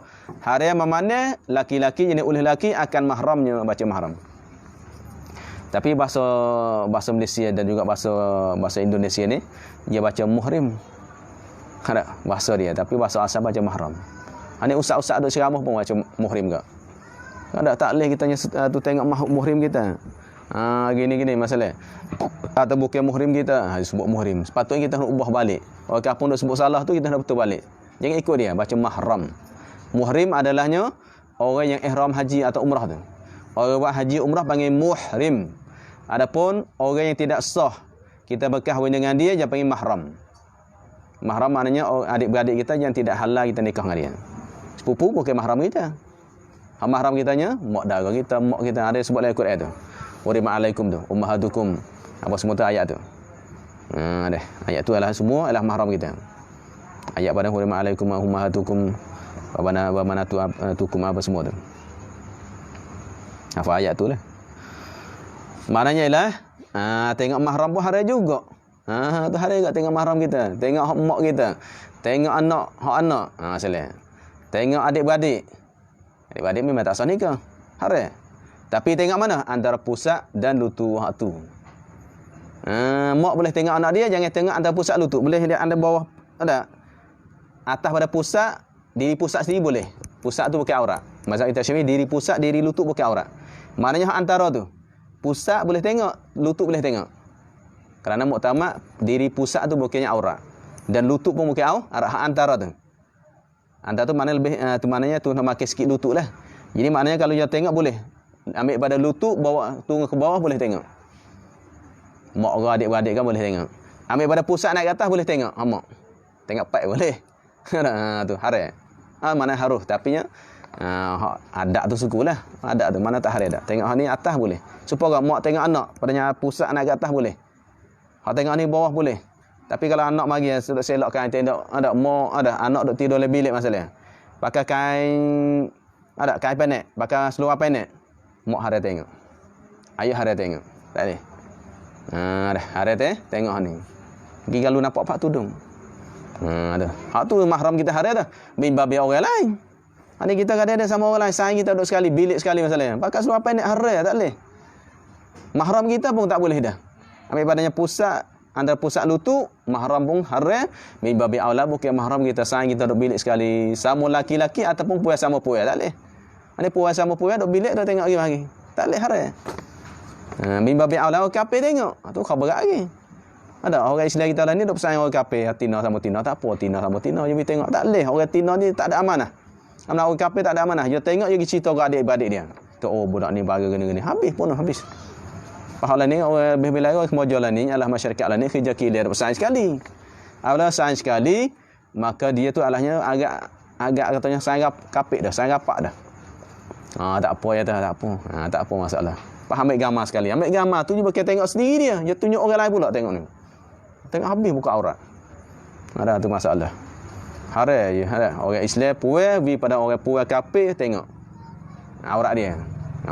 Haram memandang laki-laki jadi oleh laki akan mahramnya baca mahram. Tapi bahasa Malaysia dan juga bahasa Indonesia ni dia baca muhrim. Ada bahasa dia tapi bahasa asal baca mahram. Ini ustaz-ustaz duk ceramah pun baca muhrim ke. Ada tak leh kita tu tengok muhrim kita. Gini masalah. Atau bukan muhrim kita, sebut muhrim. Sepatutnya kita nak ubah balik. Orang kampung nak sebut salah tu kita nak betul balik. Jangan ikut dia, baca mahram. Muhrim adalahnya orang yang ihram haji atau umrah tu. Orang buat haji umrah panggil muhrim. Adapun orang yang tidak sah, kita berkahwin dengan dia, dia panggil mahram. Mahram maknanya adik-beradik kita yang tidak halal kita nikah dengan dia. Sepupu bukan mahram kita. Mahram kitanya mak dara kita, mak kita. Ada sebut dalam Quran tu. Hurima alaikum tu, ummahatukum. Apa semua tu ayat tu. Ayat tu adalah semua adalah mahram kita. Ayat pada hurima alaikum ummahatukum wa manatukum apa semua tu. Apa ayat tu lah. Maknanya ialah tengok mahram pun haram juga. Tu haram juga tengok mahram kita. Tengok hak mak kita. Tengok hak anak. Salah. Tengok adik-beradik. Adik-beradik memang tak sah nikah. Haram. Tapi tengok mana? Antara pusat dan lutut hak tu. Mak boleh tengok anak dia, jangan tengok antara pusat lutut. Boleh dia anda bawah ada. Atas pada pusat, diri pusat sendiri boleh. Pusat tu bukan aurat. Mazhab kita Syafi'i diri pusat, diri lutut bukan aurat. Maknanya hak antara tu. Pusat boleh tengok, lutut boleh tengok. Kerana muktamad diri pusat tu bukannya aurat. Dan lutut pun bukan aurat, hak antara tu. Antara tu maknanya lebih tu maknanya tu nak makan sikit lutut lah. Jadi maknanya kalau dia tengok boleh. Ambil pada lutut, bawa turun ke bawah boleh tengok. Mak orang adik-beradik kan boleh tengok. Ambil pada pusat naik ke atas boleh tengok. Mak. Tengok pat boleh. Tu haram. Mana harus tapi nya adat tu sukulah. Adat tu mana tak haram dak. Tengok ni atas boleh. Supaya mak tengok anak padanya pusat naik ke atas boleh. Hak tengok ni bawah boleh. Tapi kalau anak mari selok kain tengok ada mak ada anak duk tidur dalam bilik masalah. Pakai kain ada kain pendek, pakai seluar pendek. Mak haram tengok. Ayah haram tengok. Tak boleh. Dah haram tengok ni. Pergi kalau nampak pak tudung. Ada. Hak tu mahram kita haram dah. Bimbab orang lain. Ni kita kadang-kadang sama orang lain, sayang kita duduk sekali, bilik sekali masalahnya. Pakai seluar pendek haram tak boleh. Mahram kita pun tak boleh dah. Ambil padanya pusat, antara pusat lutut, mahram pun haram. Bimbab aula bukan mahram kita, sayang kita duduk bilik sekali. Sama laki-laki ataupun puan sama puan tak boleh. Ni puan sama puan duduk bilik dah tengok lagi. Tak boleh haram. Bimbab aula orang kafir tengok. Tu khabar lagi. Ada orang Islam kita lah ni duk pesan orang kafir, tina sama tina tak apa, tina sama tina je tengok tak leh. Orang tina ni tak ada amanah. Orang kafir tak ada amanah. Dia tengok je cerita ke adik-beradik dia. Tu budak ni baga gini-gini. Habis pun habis. Pahala ni orang lebih lain kemojo lah ni adalah masyarakat lah ni kerja kilir pesan sekali. Apabila sains sekali, maka dia tu alahnya agak katanya sangat kafir dah, sangat rapat dah. Tak apa ya tak apa. Tak apa masalah. Ambil gambar sekali. Ambil gambar tu je bukan tengok sendiri dia. Dia tunjuk orang lain pula tengok ni. Tengok habis buka aurat. Ada tu masalah. Haram je. Orang Islam puas pergi pada orang puas kafir tengok aurat dia.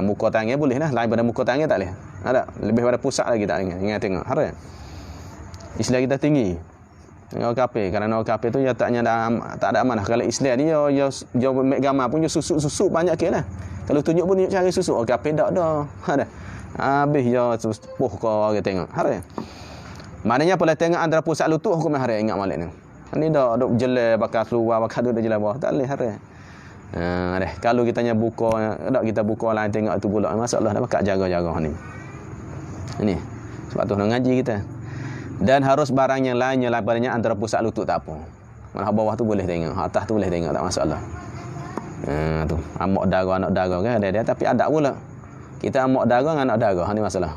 Muka tangan boleh lah. Lain pada muka tangan tak boleh. Ada. Lebih pada pusat lagi tak ingat tengok. Haram. Islam kita tinggi. Orang kafir. Kerana orang kafir tu dia tak ada amanah. Kalau Islam ni dia ambil gambar pun dia susuk banyak ke lah. Kalau tunjuk pun tunjuk cari susuk. Orang kafir tak ada. Ada. Habis dia puh ke orang tengok. Haram. Maknanya boleh tengok antara pusat lutut hukum haram ingat malik ni. Ni dah duk jelek bakal keluar bakal duk jelek bawah. Tak boleh haram. Kalau kita buka dak kita buka lain tengok tu pula masalah dah bakal jaga-jaga ni. Ini sebab tu nak ngaji kita. Dan harus barang yang lainnya padanya antara pusat lutut tak apa. Mana bawah tu boleh tengok, atas tu boleh tengok tak masalah. Tu amak anak dara kan ada dia tapi ada pula. Kita amak dara dengan anak dara ni masalah.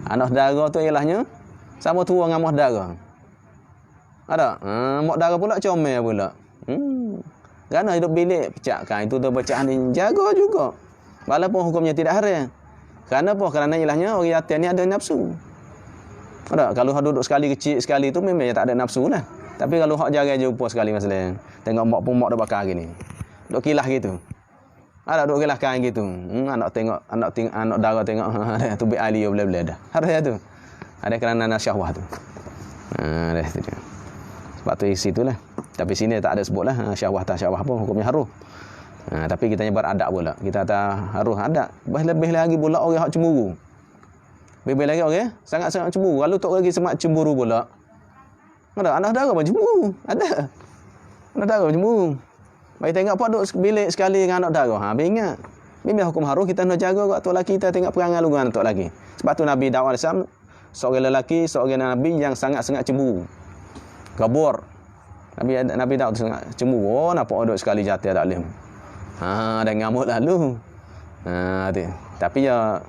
Anak dara tu ialahnya sama tua dengan mak dara. Ada. Mak dara pula comel pula. Kerana hidup bilik pecahkan itu tu bacaan ni jaga juga. Walaupun hukumnya tidak haram. Kerana apa? Kerana ilahnya orang yatim ni ada nafsu. Ada. Kalau hak duduk sekali kecil sekali tu memang tak ada nafsu lah. Tapi kalau hak jarang jumpa sekali masalah. Tengok mak pun mak dah bakar gini. Duk kilah gitu. Ada duk kilah kain gitu. Anak tengok anak dara tengok tu bi ali boleh dah. Haram tu. Ada kerana syahwat tu. Dah tu dia. Sebab tu isi itulah. Tapi sini tak ada sebutlah syahwat tak syahwat apa hukumnya haram. Tapi kita nyebar adab pula. Kita tak harus adab. Lebih lagi pula orang hak cemburu. Lebih lagi orang sangat-sangat cemburu. Kalau tak lagi semak cemburu pula. Ada anak dara pun cemburu. Ada. Anak dara pun cemburu. Bagi tengok apa duduk bilik sekali dengan anak dara. Ingat. Bimbang hukum haram kita nak jaga kat tok laki kita tengok perangai lu dengan tok laki. Sebab tu Nabi Daud alaihissalam seorang lelaki, seorang nabi yang sangat-sangat cemburu. Kabur. Nabi Daud tu sangat cemburu. Oh, nampak duduk sekali jatuh tak boleh. Dah ngamuk lalu. Tapi ya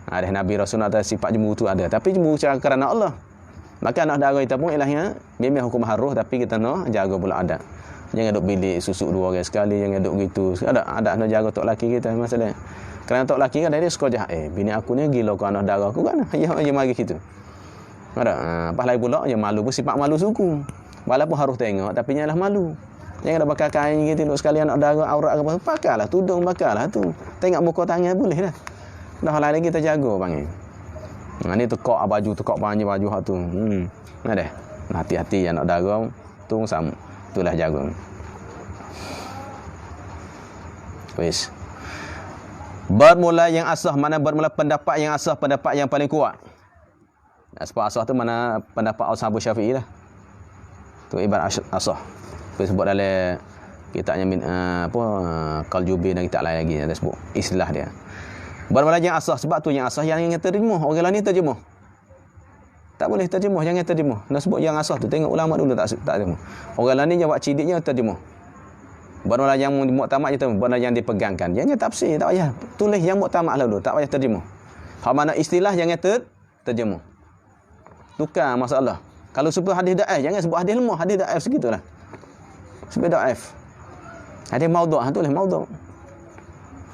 ada Nabi Rasul ada sifat cemburu tu ada. Tapi cemburu kerana Allah. Maka anak dara kita pun ilahnya memang hukum haruh, tapi kita nak jaga pula adab. Jangan duk bilik susuk dua orang sekali, jangan duk gitu. Ada nak jaga tok laki kita masalah. Kerana tok laki kan dia suka jahat. Bini aku ni gila kau anak dara aku kan. Ya mari gitu. Ada. Pas lain pula yang malu pun sifat malu suku. Walaupun harus tengok tapi nyalah malu. Jangan ada bakal kain gitu duk sekali anak dara aurat apa. Pakailah tudung pakailah tu. Tengok muka tangan boleh dah. Dah hal lain kita jaga panggil. Ni tekak baju, tekak panjang baju hak tu. Ada. Hati-hati anak dara tu sama. Itulah jaga. Wis. Bermula yang asah, mana bermula pendapat yang asah, pendapat yang paling kuat. Sebab asah tu mana pendapat Ashabul Syafi'i lah. Tu ibarat asah. Tu sebut dalam kitabnya Qaljubi dan kitab lain lagi ada sebut istilah dia. Bermula yang asah, sebab tu yang asah yang terjemuh. Orang lain ni terjemuh. Tak boleh terjemuh, jangan terjemuh. Nak sebut yang asah tu, tengok ulama dulu tak terjemuh. Orang lain ni jawab cidiknya terjemuh. Bermula yang muktamad je tu, bermula yang dipegangkan. Jangan tafsir, tak payah. Tulis yang muktamad lah dulu, tak payah terjemuh. Hak mana istilah jangan terjemuh. Tukar masalah. Kalau sebut hadis daif, jangan sebut hadis lemah, hadis daif segitulah. Sebut daif. Hadis maudhu', tulis maudhu'.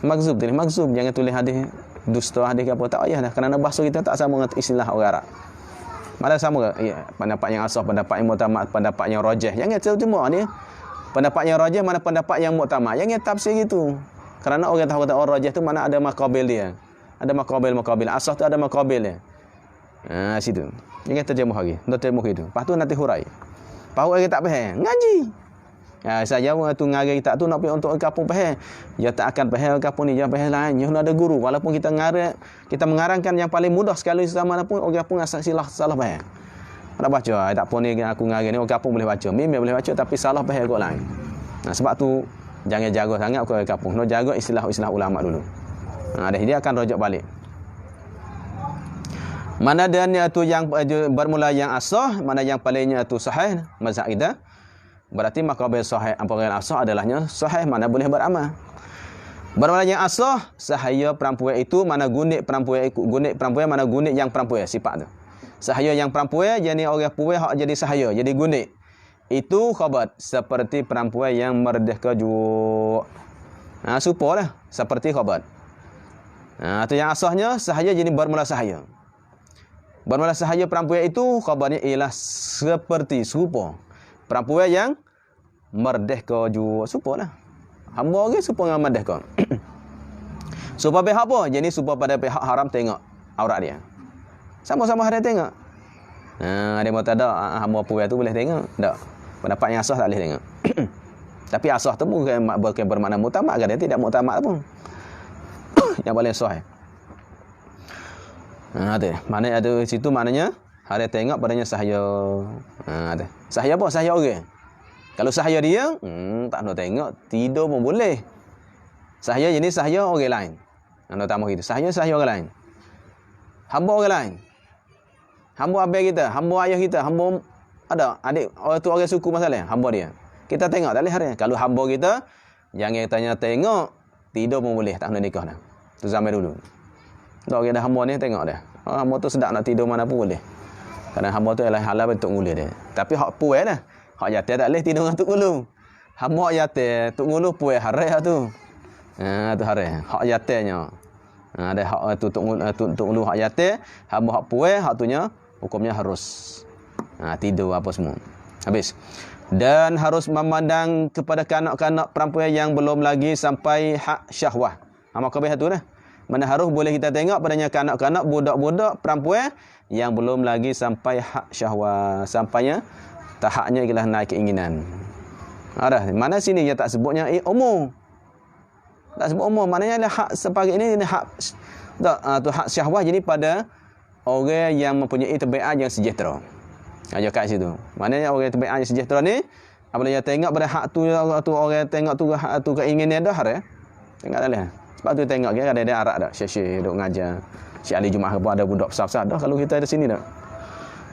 Magzub, tulis magzub, jangan tulis hadis dusta, hadis apa, tak payah dah. Kerana bahasa kita tak sama dengan istilah orang Arab. Malah sama ya, pendapat yang asah, pendapat yang muktamad, pendapat yang rajih. Jangan terjemah ni. Pendapat yang rajih mana pendapat yang muktamad. Jangan tafsir gitu. Kerana orang tahu kata orang rajih tu mana ada maqabil dia. Ada maqabil. Asah tu ada maqabil dia. Situ. Jangan terjemah lagi. Nak terjemah gitu. Lepas tu nanti hurai. Lepas orang tak faham, ngaji. Saya tu ngaji tak tu nak pergi untuk kampung faham. Dia tak akan faham kampung ni, dia faham lain. Dia ada guru. Walaupun kita mengarangkan yang paling mudah sekali sama pun orang pun asal salah faham. Nak baca, tak apa ni aku ngaji ni orang kampung boleh baca. Memang boleh baca tapi salah faham kau lain. Sebab tu jangan jaga sangat orang kampung. Nak jaga istilah ulama dulu. Dia akan rujuk balik. Mana dan tu yang bermula yang asah, mana yang palingnya tu sahih mazhab kita. Berarti maqabil sahih apa yang asah adalahnya sahih, mana boleh beramal. Bermula yang asah, sahaya perempuan itu mana gunit perempuan mana gunit yang perempuan sifat tu. Sahaya yang perempuan jadi orang puai hak jadi sahaya, jadi gunit. Itu khabat seperti perempuan yang merdeka juga. Supalah seperti khabat. Tu yang asahnya sahaya jadi bermula sahaya. Bermula sahaya perempuan itu khabarnya ialah seperti serupa perempuan yang merdeka juga. Serupalah. Hamba orang serupa dengan merdeka. Supaya pihak apa? Jadi supaya pada pihak haram tengok aurat dia. Sama-sama ada tengok. Dia mau tak ada hamba perempuan tu boleh tengok. Tak. Pendapat yang asah tak boleh tengok. Tapi asah tu bukan bermakna muktamad, dia tidak muktamad pun. Yang paling sahih. Mana ada situ maknanya ada tengok padanya sahaya. Ada. Sahaya apa? Sahaya orang. Kalau sahaya dia, tak nak tengok, tidur pun boleh. Sahaya jenis sahaya orang lain. Nak tambah gitu. Sahaya orang lain. Hamba orang lain. Hamba abang kita, hamba ayah kita, hamba ada adik tu orang suku masalah, hamba dia. Kita tengok tak boleh hari. Kalau hamba kita jangan tanya tengok, tidur pun boleh, tak nak nikah dah. Tu zaman dulu. Tak orang dah hamba ni tengok dah. Hamba tu sedap nak tidur mana pun boleh. Kerana hamba tu ialah halal bentuk ngulur dia. Tapi hak puai dah. Hak yatim tak boleh tidur dengan tok ngulu. Hamba yatim, tok ngulu puai harai tu. Tu harai. Hak yatimnya. Ada hak tu tok ngulu hak yatim, hamba hak puai, hak tunya hukumnya harus tidur apa semua. Habis. Dan harus memandang kepada kanak-kanak perempuan yang belum lagi sampai hak syahwah. Maka tu dah. Mana harus boleh kita tengok padanya kanak-kanak, budak-budak perempuan yang belum lagi sampai hak syahwat, sampainya tahapnya ialah naik keinginan. Mana sini dia tak sebutnya umur. Tak sebut umur, maknanya adalah hak sebagai ini hak tu hak syahwat jadi pada orang yang mempunyai tabiat yang sejahtera. Aja kat situ. Maknanya orang tabiat yang sejahtera ni apabila dia tengok pada hak tu orang tengok tu hak tu keinginan dah Tengok dah. Sebab tu tengok kan ada arak dak. Syekh duk ngajar. Syekh Ali Jumaah pun ada budak besar-besar dah kalau kita ada sini dak.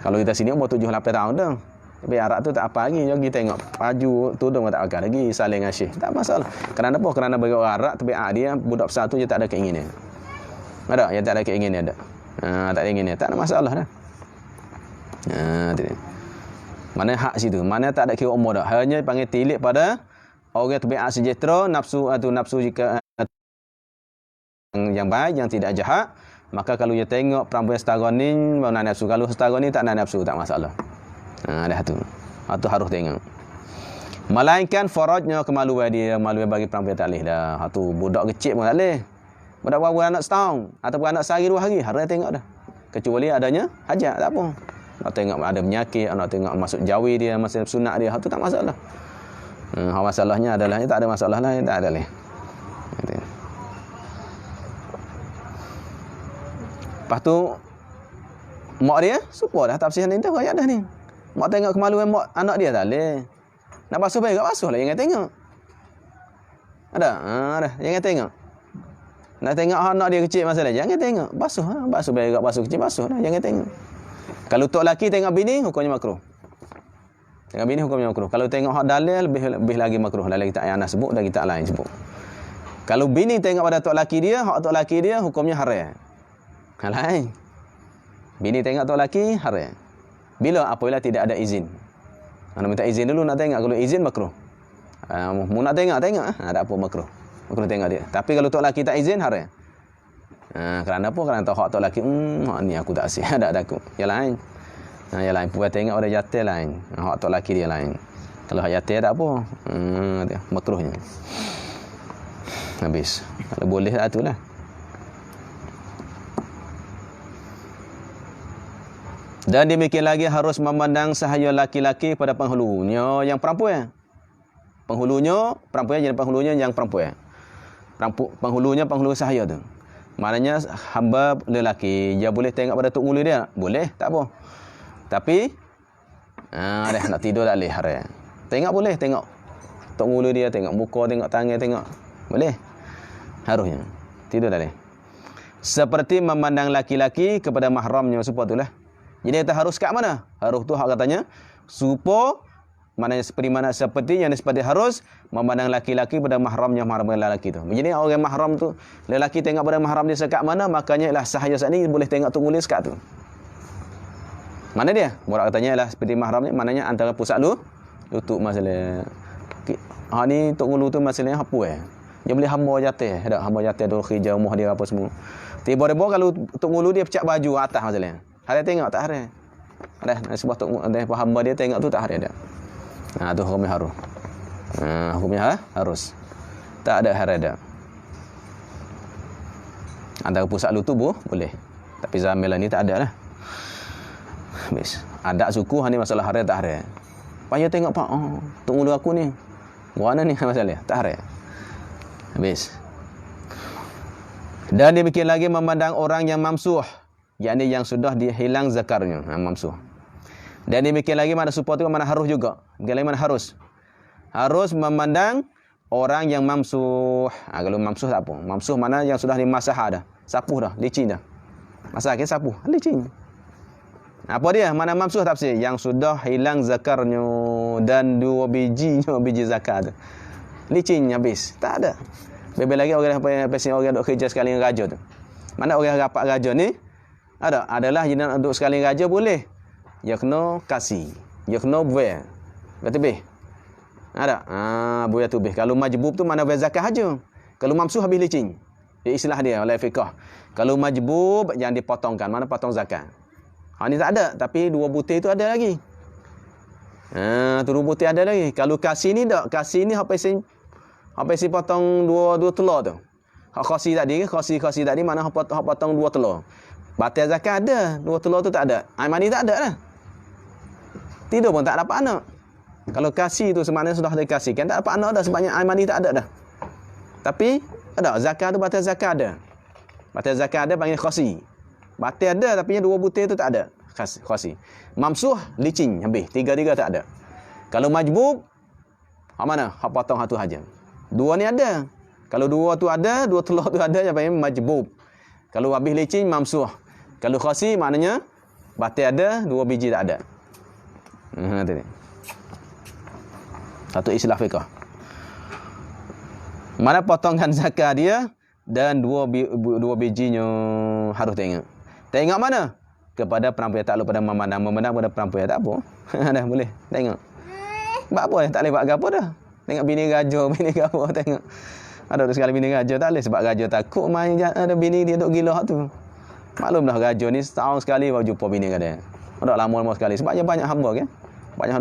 Kalau kita sini umur 7 8 tahun dah. Tapi arak tu tak apa lagi. Jadi tengok baju tudung tak pakai lagi saling dengan Syekh. Tak masalah. Kerana apa? Kerana bagi orang arak tabiat dia budak besar tu dia tak ada keinginan. Ada yang tak ada keinginan ada. Tak ada keinginan. Tak ada masalah dah. Mana hak situ. Mana tak ada kira umur dah. Hanya panggil tilik pada orang tabiat sejahtera, nafsu atau nafsu jika yang baik, yang tidak jahat. Maka kalau dia tengok perempuan setara ni baru nak nafsu. Kalau setara ni tak nak nafsu, tak masalah. Dah tu. Itu harus tengok. Melainkan farajnya kemaluan dia, maluan bagi perempuan tak boleh dah. Tu budak kecil pun tak boleh. Budak baru anak setahun ataupun anak sehari 2 hari, harus tengok dah. Kecuali adanya hajat, tak apa. Nak tengok ada penyakit, nak tengok masuk jawi dia, masuk sunat dia, tu tak masalah. Masalahnya adalah tak ada masalah lah, tak ada leh. Lepas tu mak dia suka dah tafsir ni dah ayat dah ni. Mak tengok kemaluan mak anak dia tak leh. Nak basuh baik, basuh lah jangan tengok. Ada? Ada. Jangan tengok. Nak tengok anak dia kecil masalah, jangan tengok. Basuh basuh baik, basuh kecil basuh lah, jangan tengok. Kalau tok laki tengok bini hukumnya makruh. Tengok bini hukumnya makruh. Kalau tengok hak dalil lebih lagi makruh. Dalam kitab yang anak sebut dan kitab lain sebut. Kalau bini tengok pada tok laki dia, hak tok laki dia hukumnya haram. Lain. Bini tengok tok laki haram. Bila apabila tidak ada izin. Mana minta izin dulu nak tengok. Kalau izin makruh. Mu nak tengok ada apa makruh. Makruh tengok dia. Tapi kalau tok laki tak izin haram. Kerana apa? Kerana tahu hak tok laki, ni aku tak asyik. Tak takut. Yang lain. Yang lain puas tengok ada jatuh lain. Hak tok laki dia lain. Kalau hak jatuh tak apa. Makruhnya. Habis. Kalau boleh tak itulah. Dan demikian lagi harus memandang sahaya laki-laki pada penghulunya yang perempuan. Penghulunya jadi penghulunya yang perempuan. Penghulunya penghulu sahaya tu. Maknanya hamba lelaki dia boleh tengok pada tok ngulu dia. Boleh, tak apa. Tapi dah nak tidur tak boleh haram. Tengok boleh, tengok tok ngulu dia, tengok muka, tengok tangan, tengok. Boleh. Harusnya. Tidur tak boleh. Seperti memandang laki-laki kepada mahramnya supaya itulah. Jadi kita harus kat mana? Harus tu hak katanya supo maknanya seperti yang seperti harus memandang laki-laki pada mahramnya mahram lelaki tu. Jadi orang mahram tu lelaki tengok pada mahram dia sekat mana, makanya ialah sahaya saat ni boleh tengok tu ngulis sekat tu. Mana dia? Borak katanya ialah seperti mahram ni, maknanya antara pusat lutut masalah. Ni tok ngulu tu masalahnya apa Dia boleh hamba jatuh, ada hamba jatuh dulu khijau muh dia apa semua. Tiba-tiba kalau tok ngulu dia pecah baju atas masalahnya. Hari tengok tak hari. Ada sebuah tok ada hamba dia tengok tu tak hari ada. Tu hukumnya harus. Hukumnya harus. Tak ada hari ada. Antara pusat lutut boleh. Tapi zaman ni tak ada lah. Habis. Ada suku ni masalah hari tak hari. Payah tengok pak. Tok ngulu aku ni. Mana ni masalah? Tak hari. Habis. Dan demikian lagi memandang orang yang mamsuh, yakni yang sudah dihilang zakarnya, mamsuh. Dan demikian lagi mana supaya tu mana harus juga. Demikian lagi mana harus. Harus memandang orang yang mamsuh. Kalau mamsuh tak apa. Mamsuh mana yang sudah dimasah dah. Sapuh dah, licin dah. Masah ke sapuh, licin. Apa dia? Mana mamsuh tafsir? Yang sudah hilang zakarnya dan 2 biji zakar tu. Licin habis. Tak ada. Bebel lagi orang orang duk kerja sekali dengan raja tu. Mana orang rapat raja ni? Adalah jenis untuk sekali raja boleh. Dia kena kasih. Dia kena buat. Betul. Ada. Buat tu bih. Kalau majbub tu mana buat zakat aja. Kalau mamsuh habis licin. Dia istilah dia oleh fiqh. Kalau majbub yang dipotongkan, mana potong zakat. Ni tak ada, tapi 2 butir tu ada lagi. Tu 2 butir ada lagi. Kalau kasih ni tak, kasih ni apa isi potong 2 telur tu. Hak khasi tadi mana hak potong 2 telur. Batal zakat ada, 2 telur tu tak ada. Air mani tak ada lah. Tidur pun tak dapat anak. Kalau kasih tu sebenarnya sudah dikasihkan, tak dapat anak dah sebabnya air mani tak ada dah. Tapi ada zakat tu, batal zakat ada. Batal zakat ada panggil khasi. Batal ada tapi yang 2 butir tu tak ada. Khasi. Mamsuh licin habis. 3 tak ada. Kalau majbub, hak mana? Hak potong satu saja. 2 ni ada. Kalau dua tu ada, dua telur tu ada, yang panggil majbub. Kalau habis licin, mamsuh. Kalau khasi maknanya batil ada, dua biji tak ada. Tadi. Satu istilah fiqh. Mana potongan zakat dia dan dua bijinya harus tengok. Tengok mana? Kepada perampoyan, tak lupa pada memandang pada perampoyan, tak apa. Dah boleh tengok. Buat apa tak boleh buat apa dah. Tengok bini raja, bini apa tengok. Ada sekali bini raja tak boleh sebab raja takut main ada bini dia duk gila tu. Maklumlah raja ni setahun sekali baru jumpa bini dia. Ada lama sekali sebab dia banyak hamba kan. Banyak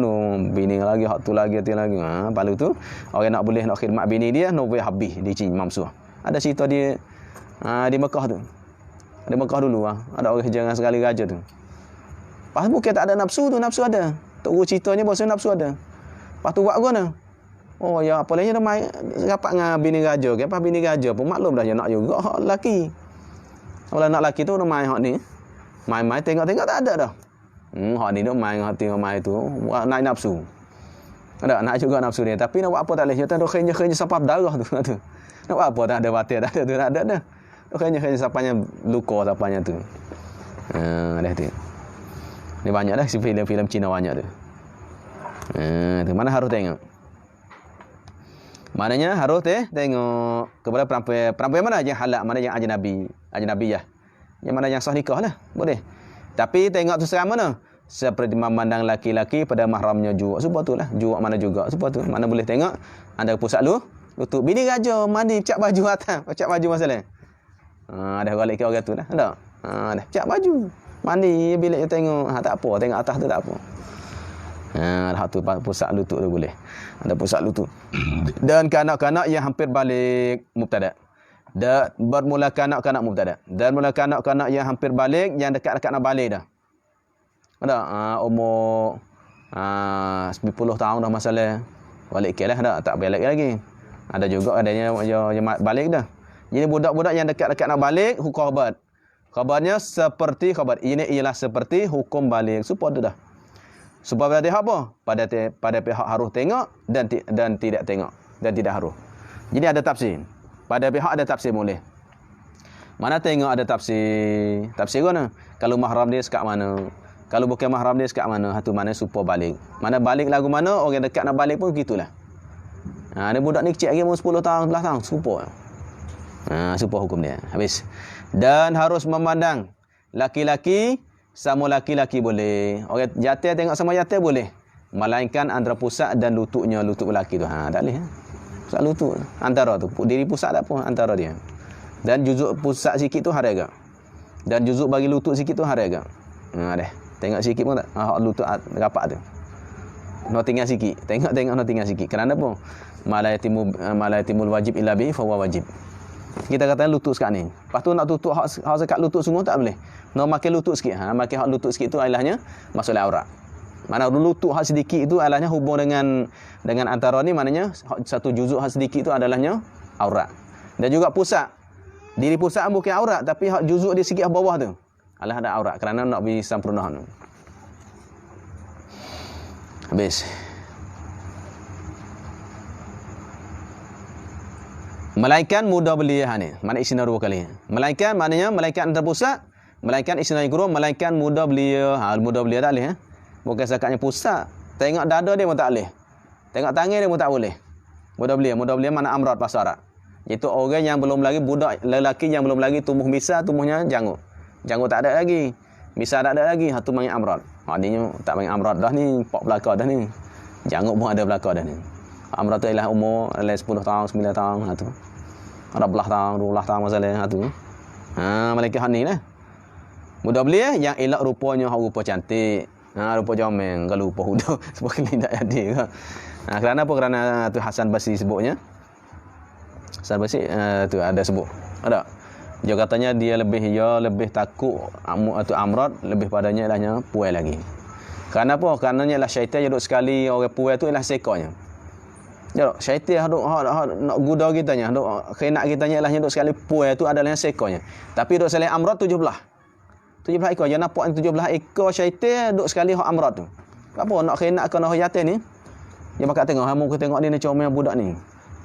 bini lagi, hak tu lagi, tu lagi. Palu tu orang nak boleh nak khidmat bini dia, no boleh habis di Cina mamsuh. Ada cerita dia di Mekah tu. Di Mekah dulu ada orang jangan sekali raja tu. Pas bukan tak ada nafsu tu, nafsu ada. Tok guru ceritanya bahasa nafsu ada. Pas tu buat guna. Oh ya apa lagi dah mai rapat dengan bini raja ke. Pas bini raja pun maklum dah dia nak juga hak lelaki. Kalau nak lelaki tu dah mai hak ni. Mai-mai tengok-tengok tak ada dah. Hak ni duk main hati mai tu naik nafsu. Ada nak juga nafsu dia tapi nak buat apa tak boleh. Dia duk khenya-khenya sampai darah tu. Nak buat apa tak ada batil tak ada tu tak ada dah. Duk khenya-khenya sampainya luka sampainya tu. Dah tu. Ni banyak dah filem-filem Cina banyak tu. Tu mana harus tengok. Maknanya harus tengok kepada perampoyan mana yang halal, mana yang ajnabiyah. Yang mana yang sah nikah lah, boleh. Tapi tengok tu seram mana? Seperti memandang laki-laki pada mahramnya juga. Sebab tu lah. Juga mana juga. Sebab tu. Mana boleh tengok. Anda pusat lutut. Bini raja mandi. Pecak baju atas. Pecak baju masalah. Dah balik ke orang tu dah. Dah. Dah pecak baju. Mandi. Bila dia tengok. Tak apa. Tengok atas tu tak apa. Dah tu pusat lutut tu boleh. Ada pusat lutut. Dan kanak-kanak yang hampir balik mubtada'. Dan bermula kanak-kanak mubtada. Dan mula kanak-kanak yang hampir balik, yang dekat-dekat nak balik dah. Ada umur 10 tahun dah masalah. Balik ke lah dah, tak balik lagi. Ada juga adanya yang balik dah. Jadi budak-budak yang dekat-dekat nak balik, hukum khabar. Khabarnya seperti khabar. Ini ialah seperti hukum balik. Supaya tu dah. Supaya pada apa? Pada pihak harus tengok dan tidak tengok. Dan tidak harus. Jadi ada tafsir. Pada pihak ada tafsir boleh. Mana tengok ada tafsir. Tafsir mana? Kalau mahram dia sekat mana? Kalau bukan mahram dia sekat mana? Hatu mana supaya balik. Mana balik lagu mana? Orang dekat nak balik pun gitulah. Ada budak ni kecil lagi umur 10 tahun, 11 tahun. Supaya. Supaya hukum dia. Habis. Dan harus memandang. Laki-laki sama laki-laki boleh. Orang jatuh tengok sama jatuh boleh. Melainkan antara pusat dan lututnya. Lutut lelaki tu. Tak boleh. Pusat lutut antara tu diri pusat tak apa antara dia dan juzuk pusat sikit tu hari agak dan juzuk bagi lutut sikit tu hari agak dah tengok sikit pun tak lutut rapat tu nak tinggal sikit tengok nak tinggal sikit kerana apa malayatimul wajib illa bihi fa huwa wajib kita kata lutut sekat ni lepas tu nak tutup hak sekat lutut semua tak boleh nak makan lutut sikit makan hak lutut sikit tu ilahnya masuklah aurat. Mana lutut hak sedikit itu alahnya hubung dengan antara ni maknanya satu juzuk hak sedikit itu adalahnya aurat. Dan juga pusat. Diri pusat bukan aurat tapi hak juzuk dia sikit bawah tu. Alah ada aurat kerana nak bagi sempurna. Habis. Melainkan mudah belia ni. Mana isna dua kali. Melainkan maknanya melainkan antara pusat, melainkan isna guru, melainkan mudah belia. Mudah belia tak boleh Bukan zakatnya pusat. Tengok dada dia pun tak boleh. Tengok tangan dia pun tak boleh. Mudah belia mana amrat bahasa Arab. Iaitu orang yang belum lagi budak lelaki yang belum lagi tumbuh misa, tumbuhnya janggut. Janggut tak ada lagi. Misa tak ada lagi. Hatu panggil amrat. Maknanya tak panggil amrat dah ni, pok belaka dah ni. Janggut pun ada belaka dah ni. Amrat tu ialah umur 10 tahun, 9 tahun hatu. Ada belah tahun, 12 tahun masalah hatu. Mereka hak ni lah. Mudah belia yang elok rupanya hak rupa cantik. Rupa jomeng kalau rupa huda sebab kena tak jadi ke. Kerana apa? Kerana tu Hasan Basri sebutnya. Hasan Basri tu ada sebut. Ada. Dia katanya dia lebih takut atau amrat lebih padanya ilahnya puai lagi. Kerana apa? Kerana ialah syaitan duduk sekali orang puai tu ialah sekornya. Ya, syaitan duduk nak guda kitanya, duduk khinak kitanya ilahnya duduk sekali puai tu adalah sekornya. Tapi duduk sekali amrat 17 ekor. Jangan nampak 17 ekor syaitan duduk sekali hak amrat tu. Apa nak khinak kena hak yatim ni? Dia bakal tengok, hamu ke tengok dia ni comel budak ni.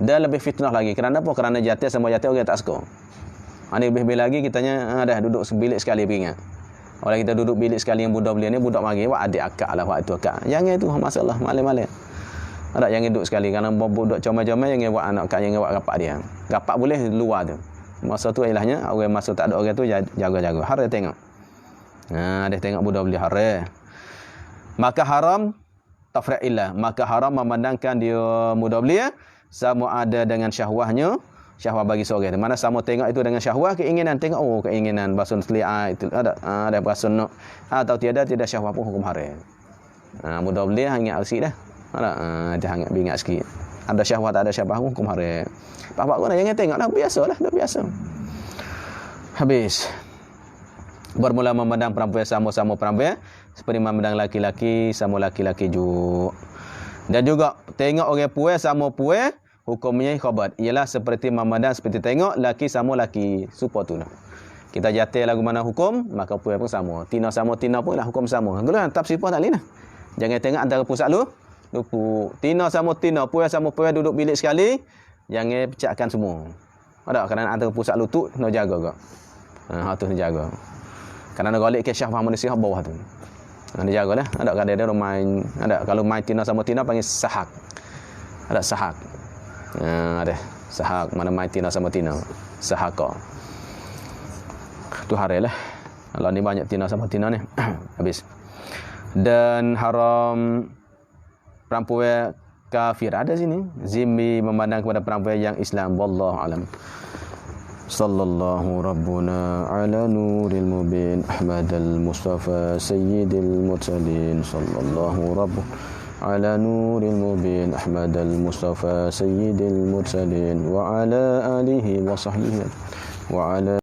Dan lebih fitnah lagi. Kerana apa? Kerana jatuh sama jatuh orang tak suka. Ini lebih-lebih lagi kitanya dah duduk bilik sekali peringat. Orang kita duduk bilik sekali yang budak belia ni, budak mari, wak adik akak lah, wak itu akak. Jangan itu masalah, malam-malam. Ada yang duduk sekali, kerana budak comel-comel, jangan wak anak akak, jangan wak rapak dia. Rapak boleh luar tu. Masa tu ilahnya, orang masa tak ada orang tu, jaga-jaga. Haram tengok. Dia tengok budak belia haram. Maka haram, tafri'illah. Maka haram memandangkan dia budak belia, sama ada dengan syahwahnya, syahwah bagi seorang. Mana sama tengok itu dengan syahwah, keinginan tengok keinginan basuh telia itu ada basuh nak atau tidak syahwah pun hukum haram. Mudah boleh ingat sikit dah. Dia ingat bingat sikit. Ada syahwah tak ada syahwah pun hukum haram. Pak-pak guna jangan tengoklah, biasalah, dah biasa. Habis. Bermula memandang perempuan sama-sama perempuan seperti memandang laki-laki sama laki-laki juga. Dan juga tengok orang puas sama puas, hukumnya khabar ialah seperti memandang seperti tengok laki sama laki, supaya tu. Kita jatuh lagu mana hukum, maka puas pun sama. Tina sama tina pun lah hukum sama. Kalau tak sifat tak leh. Jangan tengok antara pusat lupu. Tina sama tina, puas sama puas duduk bilik sekali, jangan pecahkan semua. Ada kerana antara pusat lu tu nak jaga gak. Tu nak jaga. Kerana golek ke syahwah manusia bawah tu. Nak jagalah. Ada kadang dia main, ada kalau main tina sama tina panggil sahak. Ada sahak. Ada sahak, mana main tina sama tina, sahaka tu haram lah. Kalau ni banyak tina sama tina ni habis. Dan haram perempuan kafir ada sini, zimmi memandang kepada perempuan yang Islam. Wallahu alam. Sallallahu rabbuna ala nuril mubin Ahmadal Mustafa sayyidil mursalin. Sallallahu rabbuna على نور المبين أحمد المصطفى سيد المرسلين وعلى آله وصحبه وعلى